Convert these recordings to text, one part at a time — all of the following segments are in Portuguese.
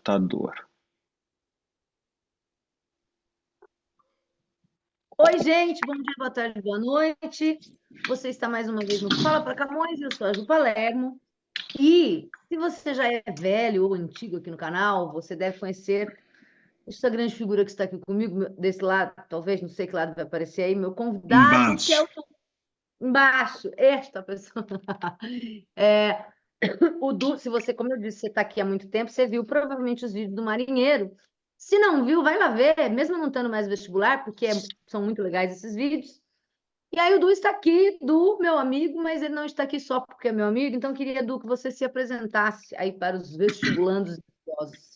computador. Oi, gente, bom dia, boa tarde, boa noite. Você está mais uma vez no Fala para Camões, eu sou a Ju Palermo. E se você já é velho ou antigo aqui no canal, você deve conhecer essa grande figura que está aqui comigo, desse lado, talvez, não sei que lado vai aparecer aí, meu convidado, que é Embaixo. o embaixo, esta pessoa. É, o Du, se você, como eu disse, você está aqui há muito tempo, você viu provavelmente os vídeos do Marinheiro. Se não viu, vai lá ver, mesmo não estando mais vestibular, porque são muito legais esses vídeos. E aí o Du está aqui, Du, meu amigo, mas ele não está aqui só porque é meu amigo, então queria, Du, que você se apresentasse aí para os vestibulandos idosos.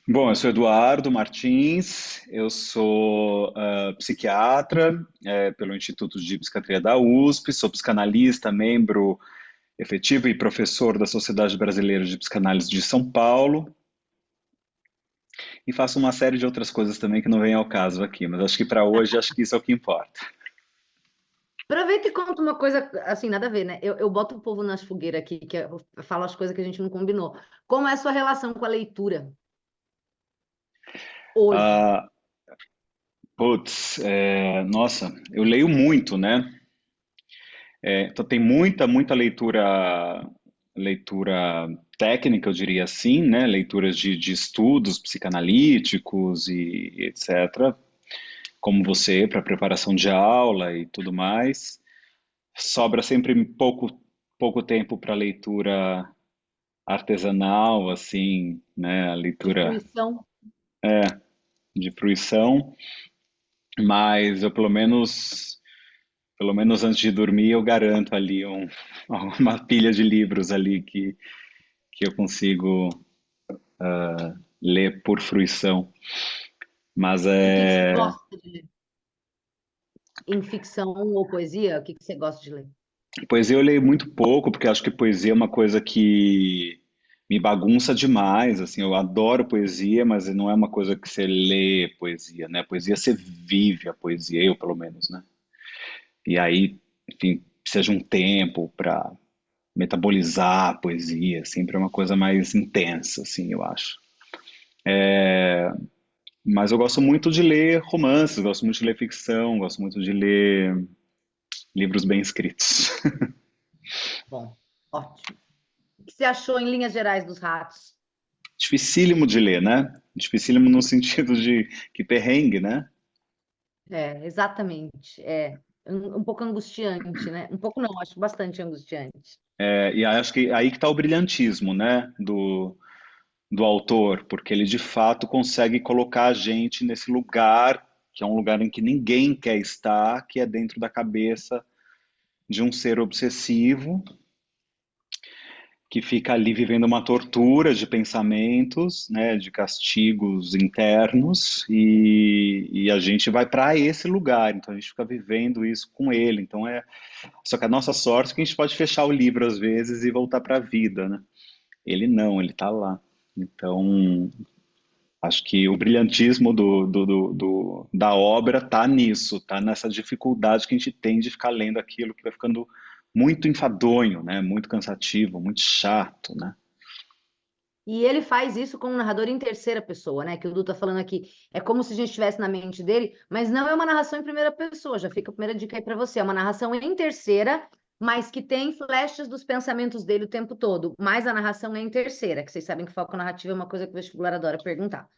Bom, eu sou Eduardo Martins, eu sou psiquiatra pelo Instituto de Psiquiatria da USP, sou psicanalista, membro efetivo e professor da Sociedade Brasileira de Psicanálise de São Paulo e faço uma série de outras coisas também que não vem ao caso aqui, mas acho que para hoje, acho que isso é o que importa. Aproveita e conta uma coisa, assim, nada a ver, né? Eu boto o povo nas fogueiras aqui, eu falo as coisas que a gente não combinou. Como é a sua relação com a leitura hoje? Ah, putz, nossa, eu leio muito, né? Então tem muita leitura técnica, eu diria assim, né? Leituras de estudos psicanalíticos e etc. Como você, para preparação de aula e tudo mais. Sobra sempre pouco tempo para leitura artesanal, assim, né? A De leitura fruição? de fruição, mas eu pelo menos antes de dormir eu garanto ali uma pilha de livros ali que eu consigo ler por fruição. Mas E o que você gosta de ler? Em ficção ou poesia? O que você gosta de ler? poesia eu leio muito pouco, porque acho que poesia é uma coisa que me bagunça demais, assim, eu adoro poesia, mas não é uma coisa que você lê poesia, né? Poesia você vive a poesia, eu pelo menos, né? E aí, enfim, precisa de um tempo para metabolizar a poesia, sempre é uma coisa mais intensa, assim, eu acho. Mas eu gosto muito de ler romances, gosto muito de ler ficção, gosto muito de ler livros bem escritos. Bom, ótimo. O que você achou em linhas gerais dos ratos? Dificílimo de ler, né? Dificílimo no sentido de que perrengue, né? É, exatamente. É um pouco angustiante, né? Um pouco não, acho bastante angustiante. E acho que aí que está o brilhantismo, né? Do autor, porque ele de fato consegue colocar a gente nesse lugar, que é um lugar em que ninguém quer estar, que é dentro da cabeça de um ser obsessivo que fica ali vivendo uma tortura de pensamentos, né, de castigos internos, e a gente vai para esse lugar, então a gente fica vivendo isso com ele. Então só que a nossa sorte é que a gente pode fechar o livro às vezes e voltar para a vida, né? Ele não, ele está lá. Então, acho que o brilhantismo da obra está nisso, está nessa dificuldade que a gente tem de ficar lendo aquilo que vai ficando muito enfadonho, né? Muito cansativo, muito chato, né? E ele faz isso com um narrador em terceira pessoa, né? Que o Du tá falando aqui. É como se a gente estivesse na mente dele, mas não é uma narração em primeira pessoa. Já fica a primeira dica aí para você. É uma narração em terceira, mas que tem flashes dos pensamentos dele o tempo todo. Mas a narração é em terceira, que vocês sabem que foco narrativo é uma coisa que o vestibular adora perguntar.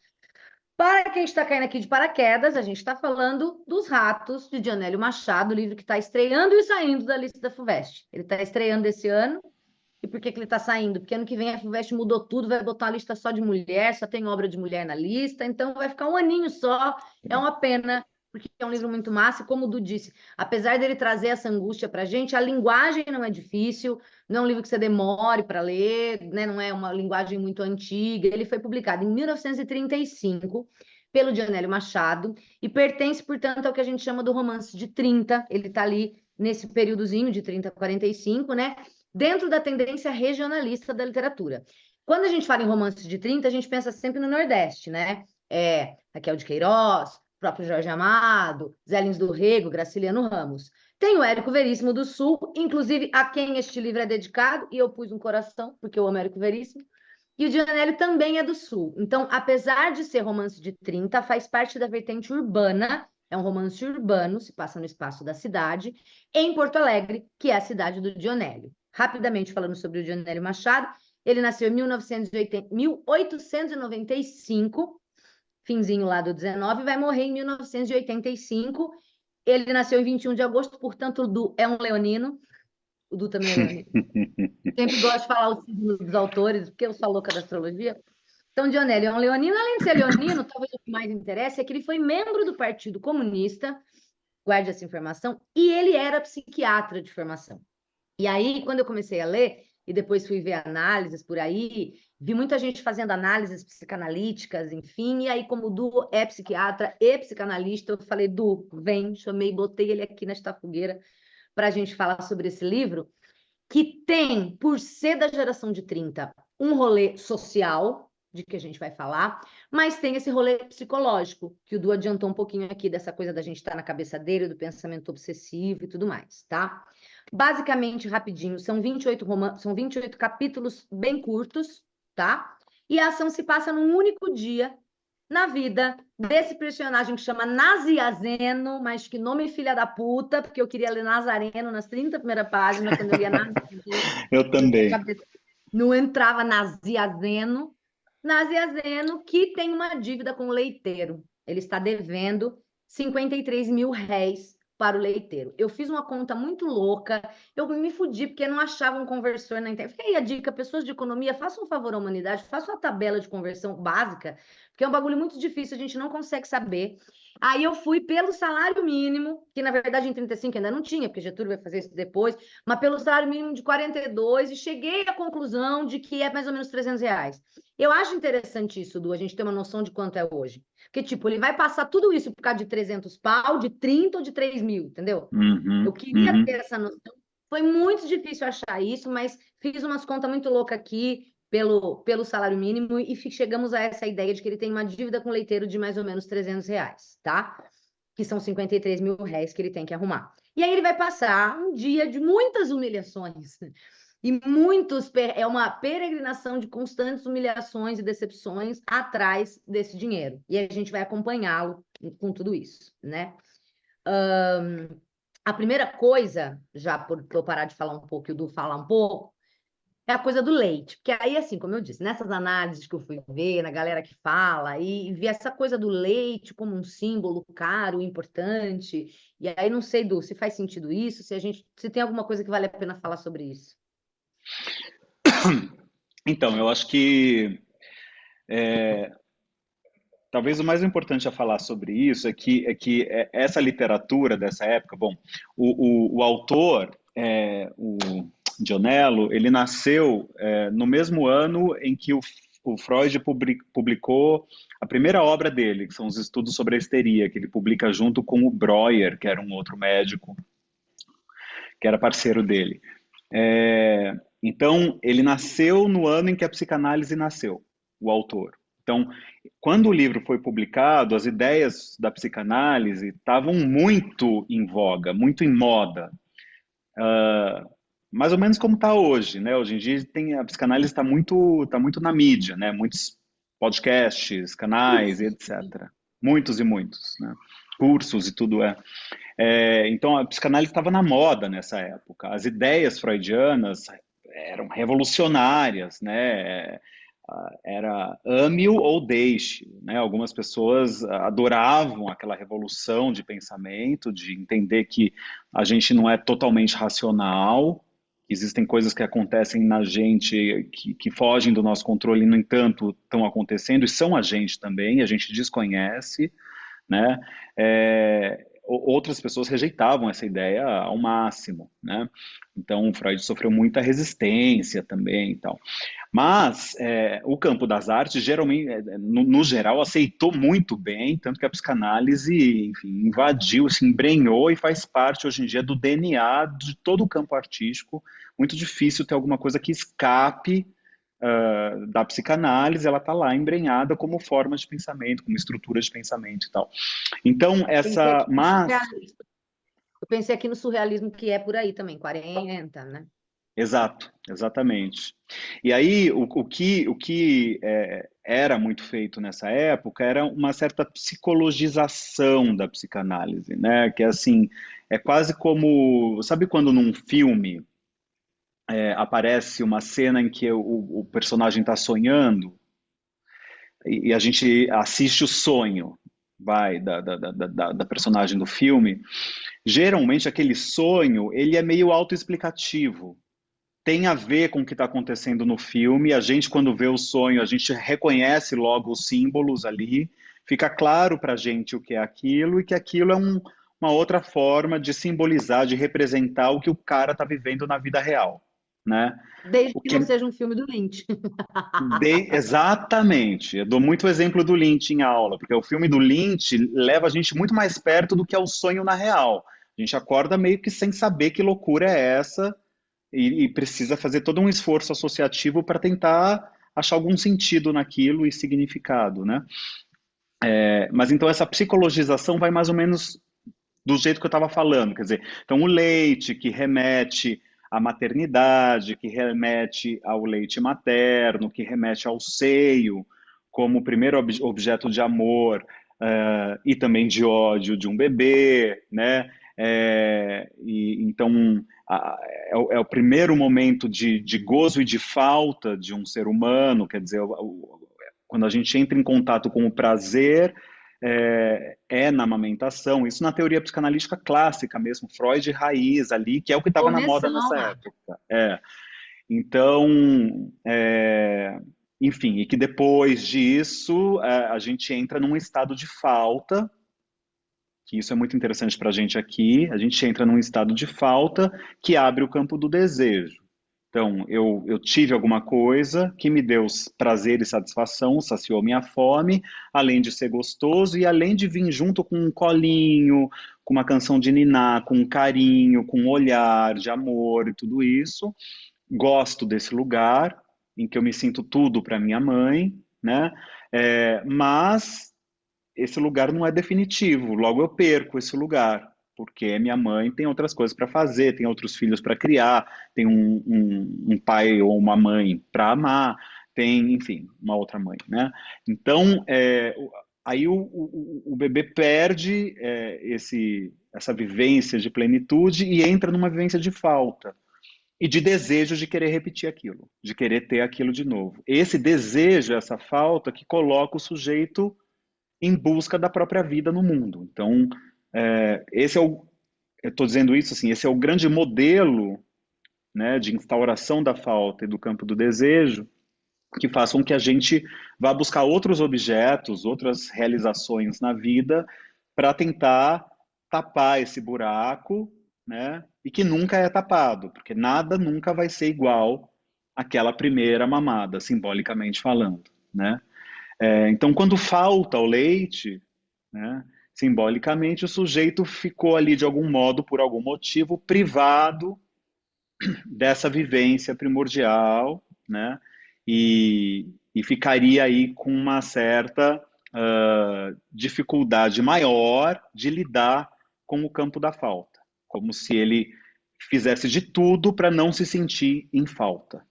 Para quem está caindo aqui de paraquedas, a gente está falando dos Ratos, de Dionélio Machado, o livro que está estreando e saindo da lista da FUVEST. Ele está estreando esse ano. E por que que ele está saindo? Porque ano que vem a FUVEST mudou tudo, vai botar uma lista só de mulher, só tem obra de mulher na lista, então vai ficar um aninho só. É uma pena, porque é um livro muito massa, e como o Du disse, apesar dele trazer essa angústia para a gente, a linguagem não é difícil, não é um livro que você demore para ler, né? Não é uma linguagem muito antiga. Ele foi publicado em 1935 pelo Dionélio Machado e pertence, portanto, ao que a gente chama do romance de 30. Ele está ali nesse períodozinho de 30 a 45, né? Dentro da tendência regionalista da literatura. Quando a gente fala em romances de 30, a gente pensa sempre no Nordeste, né? Raquel de Queiroz, próprio Jorge Amado, Zé Lins do Rego, Graciliano Ramos. Tem o Érico Veríssimo do Sul, inclusive a quem este livro é dedicado, e eu pus um coração, porque eu amo Érico Veríssimo. E o Dionélio também é do Sul. Então, apesar de ser romance de 30, faz parte da vertente urbana. É um romance urbano, se passa no espaço da cidade, em Porto Alegre, que é a cidade do Dionélio. Rapidamente falando sobre o Dionélio Machado, ele nasceu em 1895, finzinho lá do 19, e vai morrer em 1985. Ele nasceu em 21 de agosto, portanto, o Du é um leonino. O Du também é leonino. Sempre gosto de falar o signo dos autores, porque eu sou a louca da astrologia. Então, Dionélio é um leonino. Além de ser leonino, talvez o que mais interessa é que ele foi membro do Partido Comunista, guarde essa informação, e ele era psiquiatra de formação. E aí, quando eu comecei a ler, e depois fui ver análises por aí, vi muita gente fazendo análises psicanalíticas, enfim, e aí, como o Du é psiquiatra e psicanalista, eu falei, Du, vem, chamei, botei ele aqui nesta fogueira para a gente falar sobre esse livro, que tem, por ser da geração de 30, um rolê social, de que a gente vai falar, mas tem esse rolê psicológico, que o Du adiantou um pouquinho aqui dessa coisa da gente estar na cabeça dele, do pensamento obsessivo e tudo mais, tá? Basicamente, rapidinho, são 28 capítulos bem curtos, tá? E a ação se passa num único dia na vida desse personagem que chama Naziazeno, mas que nome filha da puta, porque eu queria ler Nazareno nas 30 primeiras páginas, quando eu lia Naziazeno, Eu na minha também. cabeça não entrava Naziazeno. Naziazeno, que tem uma dívida com o leiteiro. Ele está devendo 53 mil réis para o leiteiro. Eu fiz uma conta muito louca, eu me fudi porque não achava um conversor na internet. Fica aí a dica, pessoas de economia, façam um favor à humanidade, façam uma tabela de conversão básica, porque é um bagulho muito difícil, a gente não consegue saber. Aí eu fui pelo salário mínimo, que na verdade em 35 ainda não tinha, porque Getúlio vai fazer isso depois, mas pelo salário mínimo de 42, e cheguei à conclusão de que é mais ou menos 300 reais. Eu acho interessante isso, Du, a gente ter uma noção de quanto é hoje. Porque, tipo, ele vai passar tudo isso por causa de 300 pau, de 30 ou de 3 mil, entendeu? Eu Uhum, queria ter uhum. essa noção. Foi muito difícil achar isso, mas fiz umas contas muito loucas aqui pelo salário mínimo e chegamos a essa ideia de que ele tem uma dívida com o leiteiro de mais ou menos 300 reais, tá? Que são 53 mil réis que ele tem que arrumar. E aí ele vai passar um dia de muitas humilhações. E é uma peregrinação de constantes humilhações e decepções atrás desse dinheiro. E a gente vai acompanhá-lo com tudo isso, né? A primeira coisa, já por eu parar de falar um pouco e o Du falar um pouco, é a coisa do leite. Porque aí, assim, como eu disse, nessas análises que eu fui ver, na galera que fala, e vi essa coisa do leite como um símbolo caro, importante. E aí, não sei, Du, se faz sentido isso, se tem alguma coisa que vale a pena falar sobre isso. Então, eu acho que talvez o mais importante a falar sobre isso é que essa literatura dessa época, bom, o autor, o Dionello, ele nasceu no mesmo ano em que o Freud publicou a primeira obra dele, que são os estudos sobre a histeria, que ele publica junto com o Breuer, que era um outro médico, que era parceiro dele. Então, ele nasceu no ano em que a psicanálise nasceu, o autor. Então, quando o livro foi publicado, as ideias da psicanálise estavam muito em voga, muito em moda. Mais ou menos como está hoje, né? Hoje em dia a psicanálise está muito na mídia, né? Muitos podcasts, canais, etc. Muitos e muitos, né? Cursos e tudo então a psicanálise estava na moda nessa época. As ideias freudianas eram revolucionárias, né? Era ame-o ou deixe, né? Algumas pessoas adoravam aquela revolução de pensamento, de entender que a gente não é totalmente racional, que existem coisas que acontecem na gente que fogem do nosso controle, e, no entanto, estão acontecendo e são a gente também, a gente desconhece, né? Outras pessoas rejeitavam essa ideia ao máximo, né? Então, Freud sofreu muita resistência também e tal. Mas o campo das artes, geralmente, no geral, aceitou muito bem, tanto que a psicanálise, enfim, invadiu, se embrenhou e faz parte hoje em dia do DNA de todo o campo artístico. Muito difícil ter alguma coisa que escape da psicanálise, ela está lá embrenhada como forma de pensamento, como estrutura de pensamento e tal. Então, Pensei essa. aqui no Mas. surrealismo. Eu pensei aqui no surrealismo que é por aí também, 40, né? Exato, exatamente. E aí, era muito feito nessa época era uma certa psicologização da psicanálise, né? Que é assim, é quase como, sabe quando num filme aparece uma cena em que o personagem está sonhando e a gente assiste o sonho, vai, da personagem do filme. Geralmente aquele sonho, ele é meio autoexplicativo, tem a ver com o que está acontecendo no filme. A gente, quando vê o sonho, a gente reconhece logo os símbolos ali, fica claro para a gente o que é aquilo e que aquilo é uma outra forma de simbolizar, de representar o que o cara está vivendo na vida real, né? Desde O que não que seja um filme do Lynch. exatamente. Eu dou muito exemplo do Lynch em aula, porque o filme do Lynch leva a gente muito mais perto do que é o sonho na real. A gente acorda meio que sem saber que loucura é essa e precisa fazer todo um esforço associativo para tentar achar algum sentido naquilo e significado, né? Mas então essa psicologização vai mais ou menos do jeito que eu estava falando, quer dizer, então o leite que remete à maternidade, que remete ao leite materno, que remete ao seio, como o primeiro objeto de amor e também de ódio de um bebê, né? E, então é o primeiro momento de gozo e de falta de um ser humano, quer dizer, quando a gente entra em contato com o prazer na amamentação, isso na teoria psicanalítica clássica mesmo, Freud raiz ali, que é o que estava na moda Começamos nessa lá. época. Então, enfim, e que depois disso a gente entra num estado de falta, que isso é muito interessante para a gente aqui, a gente entra num estado de falta que abre o campo do desejo. Então, eu tive alguma coisa que me deu prazer e satisfação, saciou minha fome, além de ser gostoso e além de vir junto com um colinho, com uma canção de niná, com um carinho, com um olhar de amor e tudo isso. Gosto desse lugar em que eu me sinto tudo para minha mãe, né? Mas esse lugar não é definitivo, logo eu perco esse lugar, porque minha mãe tem outras coisas para fazer, tem outros filhos para criar, tem um pai ou uma mãe para amar, tem, enfim, uma outra mãe, né? Então, aí o bebê perde essa vivência de plenitude e entra numa vivência de falta. E de desejo de querer repetir aquilo, de querer ter aquilo de novo. Esse desejo, essa falta, que coloca o sujeito em busca da própria vida no mundo. Então, esse é o, eu estou dizendo isso assim, esse é o grande modelo, né, de instauração da falta e do campo do desejo, que faz com que a gente vá buscar outros objetos, outras realizações na vida para tentar tapar esse buraco, né, e que nunca é tapado, porque nada nunca vai ser igual àquela primeira mamada, simbolicamente falando, né? Então, quando falta o leite, né, simbolicamente, o sujeito ficou ali de algum modo, por algum motivo, privado dessa vivência primordial, né, e ficaria aí com uma certa dificuldade maior de lidar com o campo da falta, como se ele fizesse de tudo para não se sentir em falta,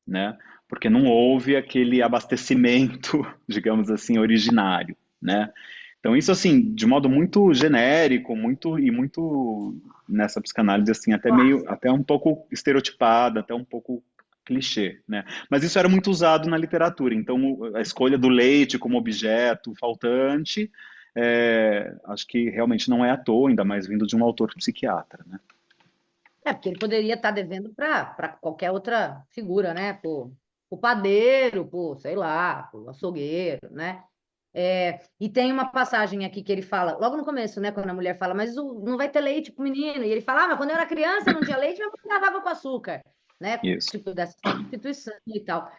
né? Porque não houve aquele abastecimento, digamos assim, originário, né? Então isso assim, de modo muito genérico, muito nessa psicanálise assim, até um pouco estereotipada, até um pouco clichê, né? Mas isso era muito usado na literatura. Então a escolha do leite como objeto faltante, acho que realmente não é à toa, ainda mais vindo de um autor psiquiatra, né? Porque ele poderia estar devendo para qualquer outra figura, né? O padeiro, sei lá, o açougueiro, né? E tem uma passagem aqui que ele fala, logo no começo, né? Quando a mulher fala, mas não vai ter leite pro menino. E ele fala, mas quando eu era criança não tinha leite, mas eu lavava com açúcar, né? Isso. Tipo, dessa substituição e tal.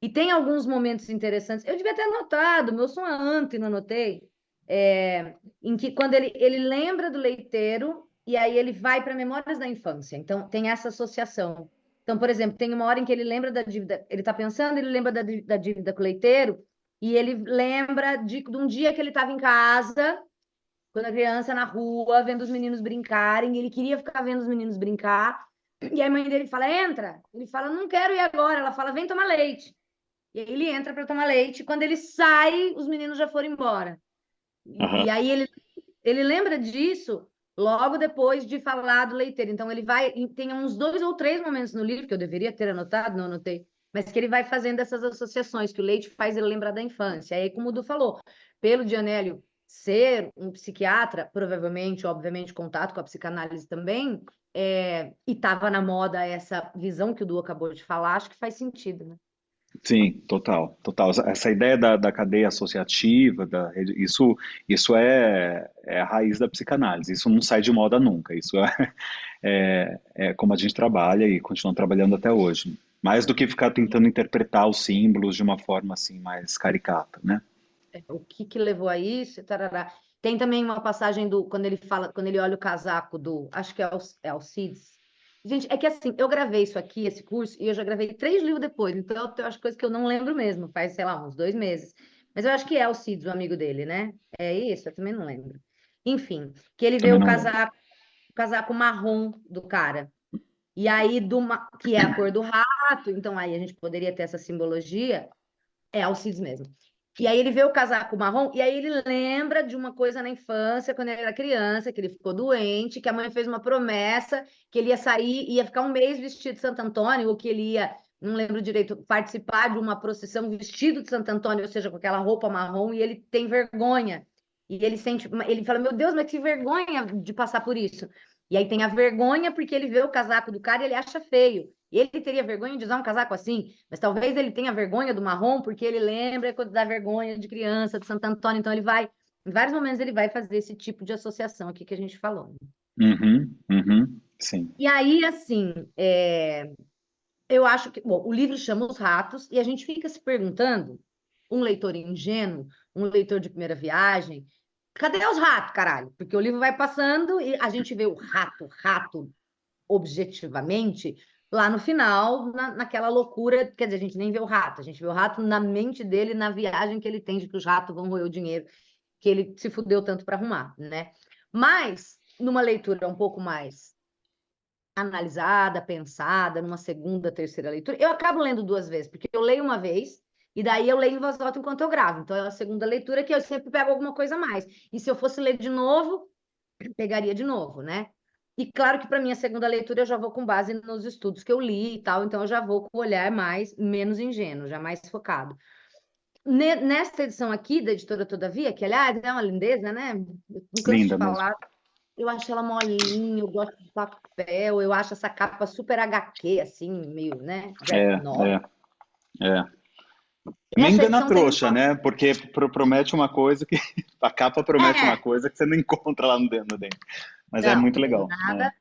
E tem alguns momentos interessantes. Eu devia ter anotado, meu som é antes, não anotei. Em que quando ele lembra do leiteiro e aí ele vai para memórias da infância. Então, tem essa associação. Então, por exemplo, tem uma hora em que ele lembra da dívida, ele está pensando, ele lembra da dívida com o leiteiro, e ele lembra de um dia que ele estava em casa, quando a criança na rua, vendo os meninos brincarem, e ele queria ficar vendo os meninos brincar, E a mãe dele fala, entra. Ele fala, não quero ir agora. Ela fala, vem tomar leite. E aí ele entra para tomar leite. Quando ele sai, os meninos já foram embora. E Aham. aí ele lembra disso logo depois de falar do leiteiro. Então ele vai, tem uns 2 ou 3 momentos no livro que eu deveria ter anotado, não anotei, mas que ele vai fazendo essas associações, que o leite faz ele lembrar da infância. Aí, como o Du falou, pelo Dionélio ser um psiquiatra, provavelmente, obviamente, contato com a psicanálise também, e estava na moda essa visão que o Du acabou de falar, acho que faz sentido, né? Sim, total, total. Essa ideia da cadeia associativa, isso é a raiz da psicanálise. Isso não sai de moda nunca. Isso é como a gente trabalha e continua trabalhando até hoje. Mais do que ficar tentando interpretar os símbolos de uma forma assim mais caricata, né? O que que levou a isso, tarará. Tem também uma passagem do quando ele fala, quando ele olha o casaco do, acho que é Alcides. Gente, é que assim, eu gravei isso aqui, esse curso, e eu já gravei 3 livros depois, então eu acho coisas que eu não lembro mesmo, faz, sei lá, uns 2 meses. Mas eu acho que é Alcides, o amigo dele, né? É isso, eu também não lembro. Enfim, que ele vê Também não lembro. o casaco marrom do cara. E aí, que é a cor do rato, então aí a gente poderia ter essa simbologia, é Alcides mesmo. E aí ele vê o casaco marrom, e aí ele lembra de uma coisa na infância, quando ele era criança, que ele ficou doente, que a mãe fez uma promessa que ele ia sair, ia ficar um mês vestido de Santo Antônio, ou que ele ia, não lembro direito, participar de uma procissão vestido de Santo Antônio, ou seja, com aquela roupa marrom, e ele tem vergonha. E ele sente, ele fala, meu Deus, mas que vergonha de passar por isso. E aí tem a vergonha porque ele vê o casaco do cara e ele acha feio. Ele teria vergonha de usar um casaco assim, mas talvez ele tenha vergonha do marrom, porque ele lembra quando dá vergonha de criança, de Santo Antônio. Então ele vai, em vários momentos, ele vai fazer esse tipo de associação aqui que a gente falou, né? Uhum, uhum, sim. E aí, assim, eu acho que, bom, o livro chama Os Ratos, e a gente fica se perguntando, um leitor ingênuo, um leitor de primeira viagem, cadê os ratos, caralho? Porque o livro vai passando e a gente vê o rato, rato, objetivamente, lá no final, naquela loucura, quer dizer, a gente nem vê o rato, a gente vê o rato na mente dele, na viagem que ele tem de que os ratos vão roer o dinheiro que ele se fudeu tanto para arrumar, né? Mas, numa leitura um pouco mais analisada, pensada, numa segunda, terceira leitura, eu acabo lendo 2 vezes, porque eu leio uma vez, e daí eu leio em voz alta enquanto eu gravo. Então, é a segunda leitura que eu sempre pego alguma coisa a mais. E se eu fosse ler de novo, pegaria de novo, né? E claro que para minha segunda leitura eu já vou com base nos estudos que eu li e tal, então eu já vou com o olhar mais menos ingênuo, já mais focado. Nesta edição aqui da editora Todavia, que aliás é uma lindeza, né? Eu não canso de Linda mesmo. falar, eu acho ela molinha, eu gosto de papel, eu acho essa capa super HQ, assim, meio, né? É, Graphic novel. é, é. Me Essa engana edição tem trouxa, né? Porque promete uma coisa que a capa promete uma É, coisa que você não encontra lá no dentro. Mas é não, muito tem legal, né? nada.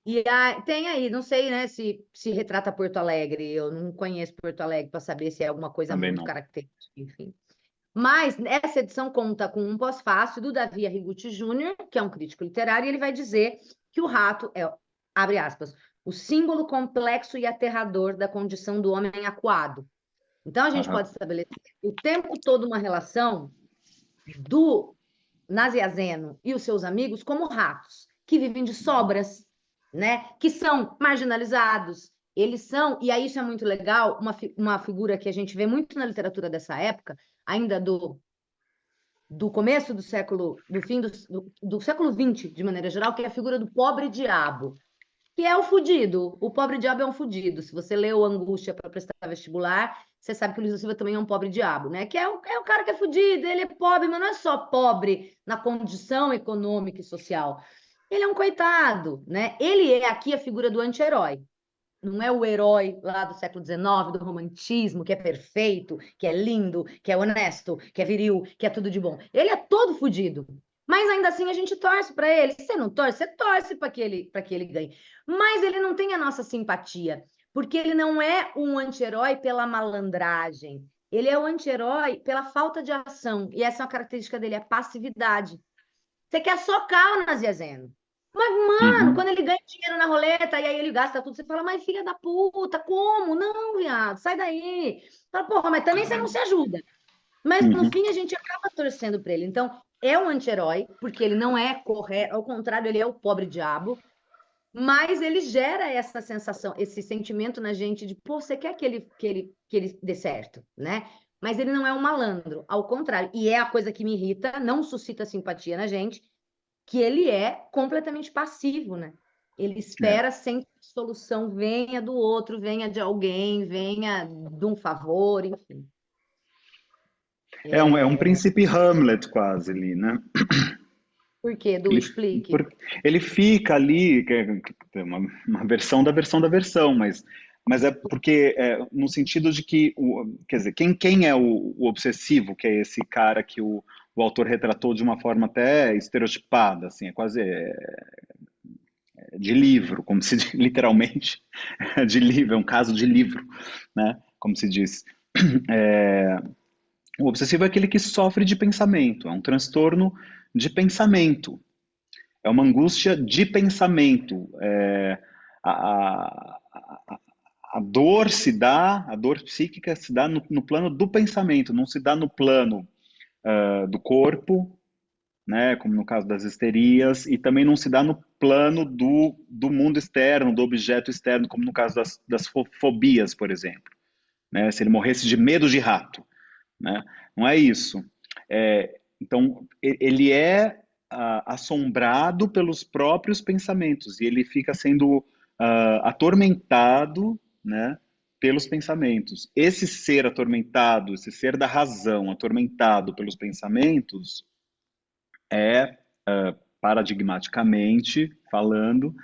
E tem aí, não sei, né, se retrata Porto Alegre. Eu não conheço Porto Alegre para saber se é alguma coisa Também muito não. característica, enfim. Mas essa edição conta com um pós-fácil do Davi Arrigucci Júnior, que é um crítico literário, e ele vai dizer que o rato é, abre aspas, o símbolo complexo e aterrador da condição do homem acuado. Então a gente Aham. pode estabelecer o tempo todo uma relação do Naziazeno e os seus amigos como ratos, que vivem de sobras, né? Que são marginalizados. Eles são, e aí isso é muito legal, uma figura que a gente vê muito na literatura dessa época, ainda do começo do século, do fim do século XX, de maneira geral, que é a figura do pobre diabo, que é o fudido. O pobre diabo é um fudido. Se você leu Angústia para prestar vestibular, você sabe que o Luiz da Silva também é um pobre diabo, né? Que é o cara que é fudido, ele é pobre, mas não é só pobre na condição econômica e social. Ele é um coitado, né? Ele é aqui a figura do anti-herói. Não é o herói lá do século XIX, do romantismo, que é perfeito, que é lindo, que é honesto, que é viril, que é tudo de bom. Ele é todo fudido. Mas ainda assim a gente torce para ele. Se você não torce, você torce para que ele ganhe. Mas ele não tem a nossa simpatia, porque ele não é um anti-herói pela malandragem. Ele é o anti-herói pela falta de ação. E essa é uma característica dele, a passividade. Você quer socar o Naziazeno. Mas, mano, Uhum, quando ele ganha dinheiro na roleta e aí ele gasta tudo, você fala, mas filha da puta, como? Não, viado, sai daí. Fala, porra, mas também você não se ajuda. Mas no uhum. fim a gente acaba torcendo para ele. Então, é um anti-herói, porque ele não é correto, ao contrário, ele é o pobre diabo, Mas ele gera essa sensação, esse sentimento na gente de, pô, você quer que ele dê certo, né? Mas ele não é um malandro, ao contrário. E é a coisa que me irrita, não suscita simpatia na gente, que ele é completamente passivo, né? Ele É. espera sempre que a solução venha do outro, venha de alguém, venha de um favor, enfim. É um É... príncipe Hamlet quase ali, né? Por quê, Du? Ele, Explique. por- ele fica ali, que é uma versão da versão da versão, mas é porque, no sentido de que, quer dizer, quem é o obsessivo, que é esse cara que o autor retratou de uma forma até estereotipada, assim, é quase de livro, como se diz, literalmente, de livro, é um caso de livro, né? Como se diz. O obsessivo é aquele que sofre de pensamento, é um transtorno de pensamento. É uma angústia de pensamento. A, a, a dor se dá, a dor psíquica se dá no plano do pensamento, não se dá no plano do corpo, né, como no caso das histerias, e também não se dá no plano do mundo externo, do objeto externo, como no caso das fobias, por exemplo. Né, se ele morresse de medo de rato. Né, não é isso. Então, ele é assombrado pelos próprios pensamentos e ele fica sendo atormentado, né, pelos pensamentos. Esse ser atormentado, esse ser da razão atormentado pelos pensamentos é, paradigmaticamente falando,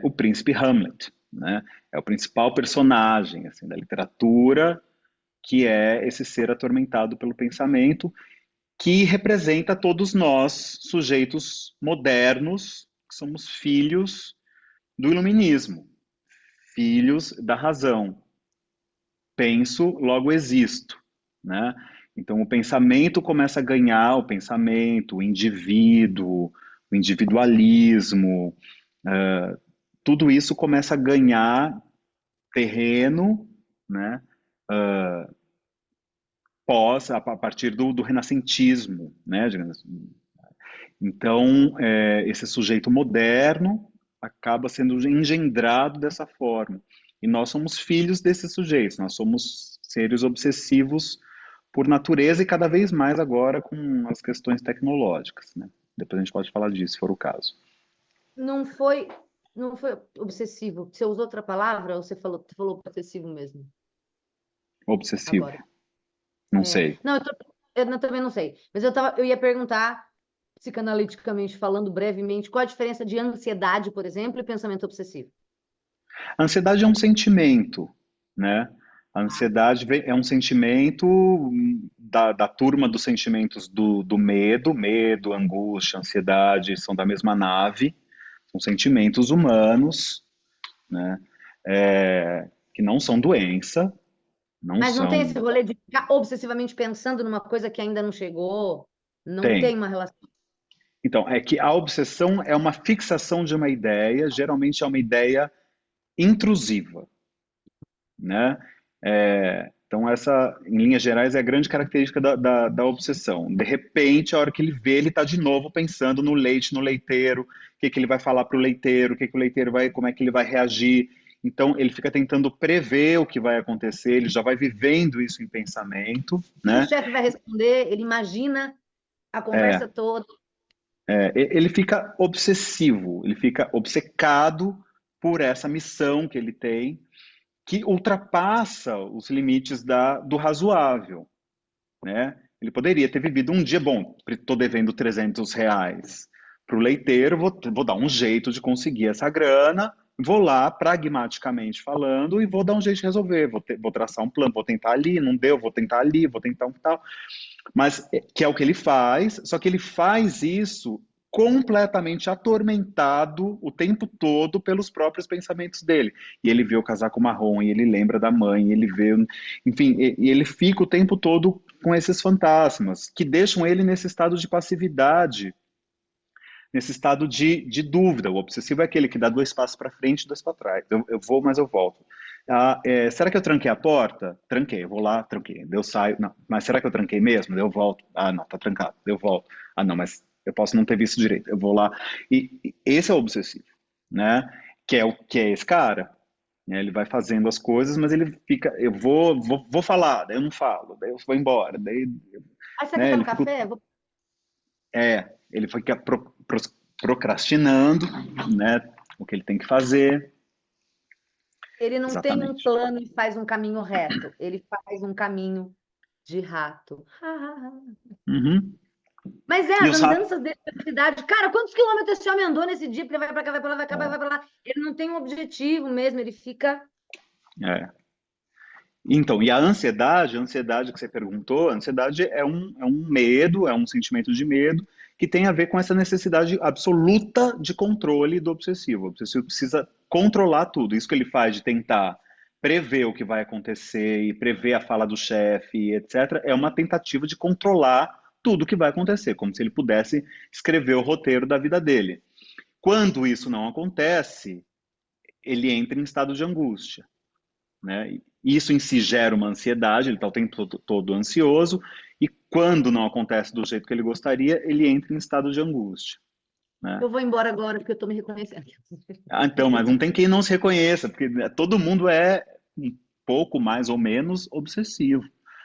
o príncipe Hamlet, né? É o principal personagem assim, da literatura, que é esse ser atormentado pelo pensamento, que representa todos nós, sujeitos modernos, que somos filhos do iluminismo, filhos da razão. Penso, logo existo, né? Então o pensamento começa a ganhar, o pensamento, o individualismo, tudo isso começa a ganhar terreno, né? A partir do renascentismo, né? Digamos assim. Então, esse sujeito moderno acaba sendo engendrado dessa forma. E nós somos filhos desses sujeitos, nós somos seres obsessivos por natureza e cada vez mais agora com as questões tecnológicas, né? Depois a gente pode falar disso, se for o caso. Não foi, não foi obsessivo. Você usou outra palavra ou você falou obsessivo mesmo Obsessivo, agora? não É. sei. Não, também não sei. Mas eu ia perguntar, psicanaliticamente falando brevemente, qual a diferença de ansiedade, por exemplo, e pensamento obsessivo? A ansiedade é um sentimento, né? A ansiedade é um sentimento da turma dos sentimentos do medo, angústia, ansiedade, são da mesma nave, são sentimentos humanos, né? Que não são doença, não Mas não tem são. esse rolê de ficar obsessivamente pensando numa coisa que ainda não chegou? Não tem Tem. uma relação. Então, é que a obsessão é uma fixação de uma ideia, geralmente é uma ideia intrusiva, né? Então, essa, em linhas gerais, é a grande característica da obsessão. De repente, a hora que ele vê, ele está de novo pensando no leite, no leiteiro, o que ele vai falar para o leiteiro, o leiteiro vai, como é que ele vai reagir. Então, ele fica tentando prever o que vai acontecer, ele já vai vivendo isso em pensamento, O que o né? chefe vai responder? Ele imagina a É, conversa toda. ele fica obsessivo, ele fica obcecado por essa missão que ele tem, que ultrapassa os limites do razoável, né? Ele poderia ter vivido um dia, bom, estou devendo R$ 300 para o leiteiro, vou dar um jeito de conseguir essa grana, vou lá, pragmaticamente falando, e vou dar um jeito de resolver, vou traçar um plano, vou tentar ali, não deu, vou tentar ali, vou tentar um tal, mas que é o que ele faz, só que ele faz isso completamente atormentado o tempo todo pelos próprios pensamentos dele. E ele vê o casaco marrom, e ele lembra da mãe, e ele vê, enfim, e ele fica o tempo todo com esses fantasmas que deixam ele nesse estado de passividade, nesse estado de dúvida. O obsessivo é aquele que dá 2 passos para frente e 2 para trás. Eu vou, mas eu volto. Será que eu tranquei a porta? Tranquei, eu vou lá, tranquei. Eu saio. Não, mas será que eu tranquei mesmo? Eu volto. Ah, não, tá trancado. Eu volto. Ah, não, mas eu posso não ter visto direito. Eu vou lá. E esse é o obsessivo, né? que é esse cara. Né? Ele vai fazendo as coisas, mas ele fica, vou falar, daí eu não falo, daí eu vou embora, daí, Ah, você quer né, tomar café? ele fica procrastinando, né, o que ele tem que fazer, Ele não tem um exatamente. plano e faz um caminho reto. Ele faz um caminho de rato. Uhum. Mas E as os ratos, andanças dele pela cidade. Cara, quantos quilômetros esse homem andou nesse dia? Porque ele vai pra cá, vai pra lá, vai pra cá, vai pra lá. Ele não tem um objetivo mesmo, ele fica. é. Então, e a ansiedade que você perguntou, a ansiedade é um medo, é um sentimento de medo que tem a ver com essa necessidade absoluta de controle do obsessivo. O obsessivo precisa controlar tudo. Isso que ele faz de tentar prever o que vai acontecer e prever a fala do chefe, etc., é uma tentativa de controlar tudo o que vai acontecer, como se ele pudesse escrever o roteiro da vida dele. Quando isso não acontece, ele entra em estado de angústia, né? Isso em si gera uma ansiedade, ele está o tempo todo ansioso, e quando não acontece do jeito que ele gostaria, ele entra em estado de angústia, né? Eu vou embora agora porque eu tô me reconhecendo. Ah, então, mas não tem quem não se reconheça, porque todo mundo é um pouco mais ou menos obsessivo.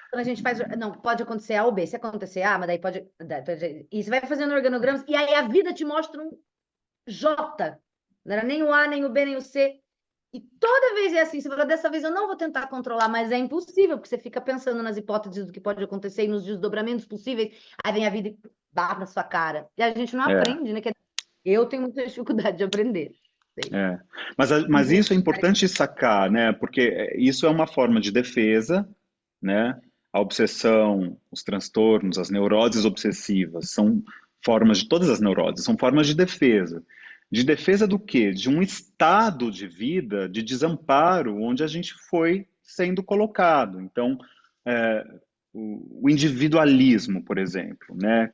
Quando a gente faz. Não, pode acontecer A ou B. Se acontecer A, mas daí pode. E você vai fazendo organogramas, e aí a vida te mostra um J. Não era nem o A, nem o B, nem o C. E toda vez é assim, você fala, dessa vez eu não vou tentar controlar, mas é impossível, porque você fica pensando nas hipóteses do que pode acontecer e nos desdobramentos possíveis, aí vem a vida e dá na sua cara. E a gente não É, aprende, né? Eu tenho muita dificuldade de aprender. Sei. é. Mas isso é importante sacar, né? Porque isso é uma forma de defesa, né? A obsessão, os transtornos, as neuroses obsessivas são formas de todas as neuroses, são formas de defesa. De defesa do quê? De um estado de vida de desamparo onde a gente foi sendo colocado. Então, é, o individualismo, por exemplo, né?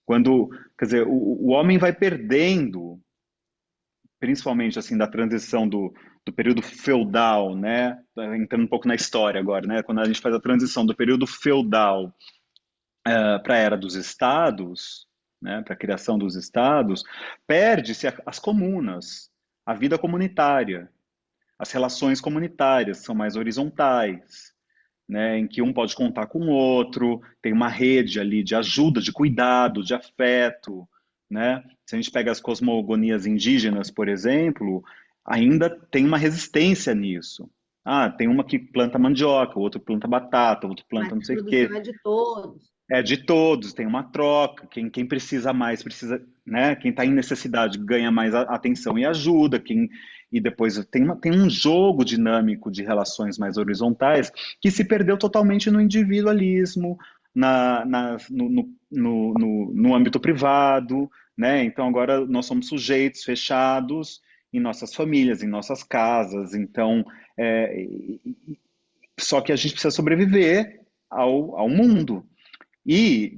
Quando, quer dizer, o homem vai perdendo, principalmente assim da transição do período feudal, né? Entrando um pouco na história agora, né? Quando a gente faz a transição do período feudal para a era dos estados, né? Para a criação dos estados, perde-se as comunas, a vida comunitária, as relações comunitárias são mais horizontais, né, em que um pode contar com o outro, tem uma rede ali de ajuda, de cuidado, de afeto, né? Se a gente pega as cosmogonias indígenas, por exemplo, ainda tem uma resistência nisso. Ah, tem uma que planta mandioca, o outro planta batata, o outro Mas planta não a sei o produção quê. é de todos. É de todos, tem uma troca. Quem precisa mais precisa, né? Quem está em necessidade ganha mais atenção e ajuda. E depois tem um jogo dinâmico de relações mais horizontais que se perdeu totalmente no individualismo, no âmbito privado, né? Então agora nós somos sujeitos fechados em nossas famílias, em nossas casas. Então, só que a gente precisa sobreviver ao mundo. E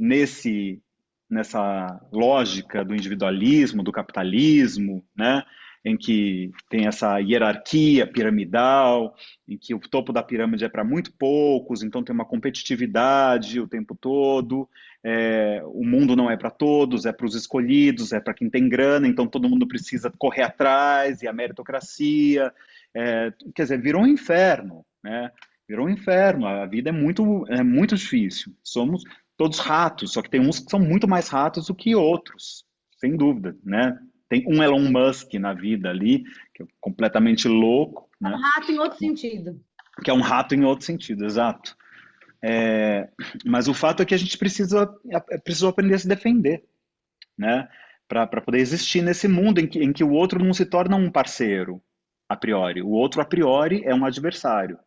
nessa lógica do individualismo, do capitalismo, né, em que tem essa hierarquia piramidal, em que o topo da pirâmide é para muito poucos, então tem uma competitividade o tempo todo, o mundo não é para todos, é para os escolhidos, é para quem tem grana, então todo mundo precisa correr atrás, e a meritocracia, quer dizer, virou um inferno, né? Virou um inferno, a vida é muito difícil. Somos todos ratos, só que tem uns que são muito mais ratos do que outros, sem dúvida, né? Tem um Elon Musk na vida ali, que é completamente louco, É um né? rato em outro sentido. Que é um rato em outro sentido, exato. Mas o fato é que a gente precisou aprender a se defender, né? Para poder existir nesse mundo em que o outro não se torna um parceiro, a priori. O outro, a priori, é um adversário.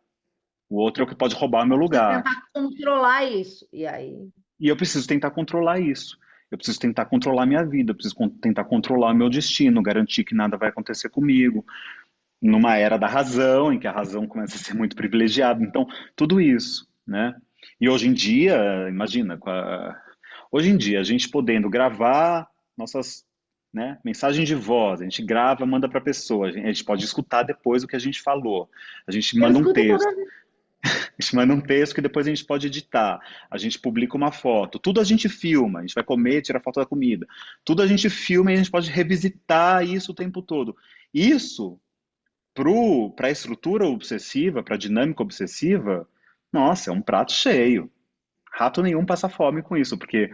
O outro é o que pode roubar meu Eu preciso lugar. tentar controlar isso. E aí. E eu preciso tentar controlar isso. Eu preciso tentar controlar a minha vida, eu preciso tentar controlar o meu destino, garantir que nada vai acontecer comigo, numa era da razão, em que a razão começa a ser muito privilegiada. Então, tudo isso, né? E hoje em dia, imagina, hoje em dia, a gente podendo gravar nossas, né, mensagens de voz, a gente grava, manda para a pessoa, a gente pode escutar depois o que a gente falou, a gente Eu manda um escuto texto. toda vez. A gente manda um texto que depois a gente pode editar. A gente publica uma foto. Tudo a gente filma. A gente vai comer, tira foto da comida. Tudo a gente filma e a gente pode revisitar isso o tempo todo. Isso para a estrutura obsessiva, para a dinâmica obsessiva, nossa, é um prato cheio. Rato nenhum passa fome com isso, porque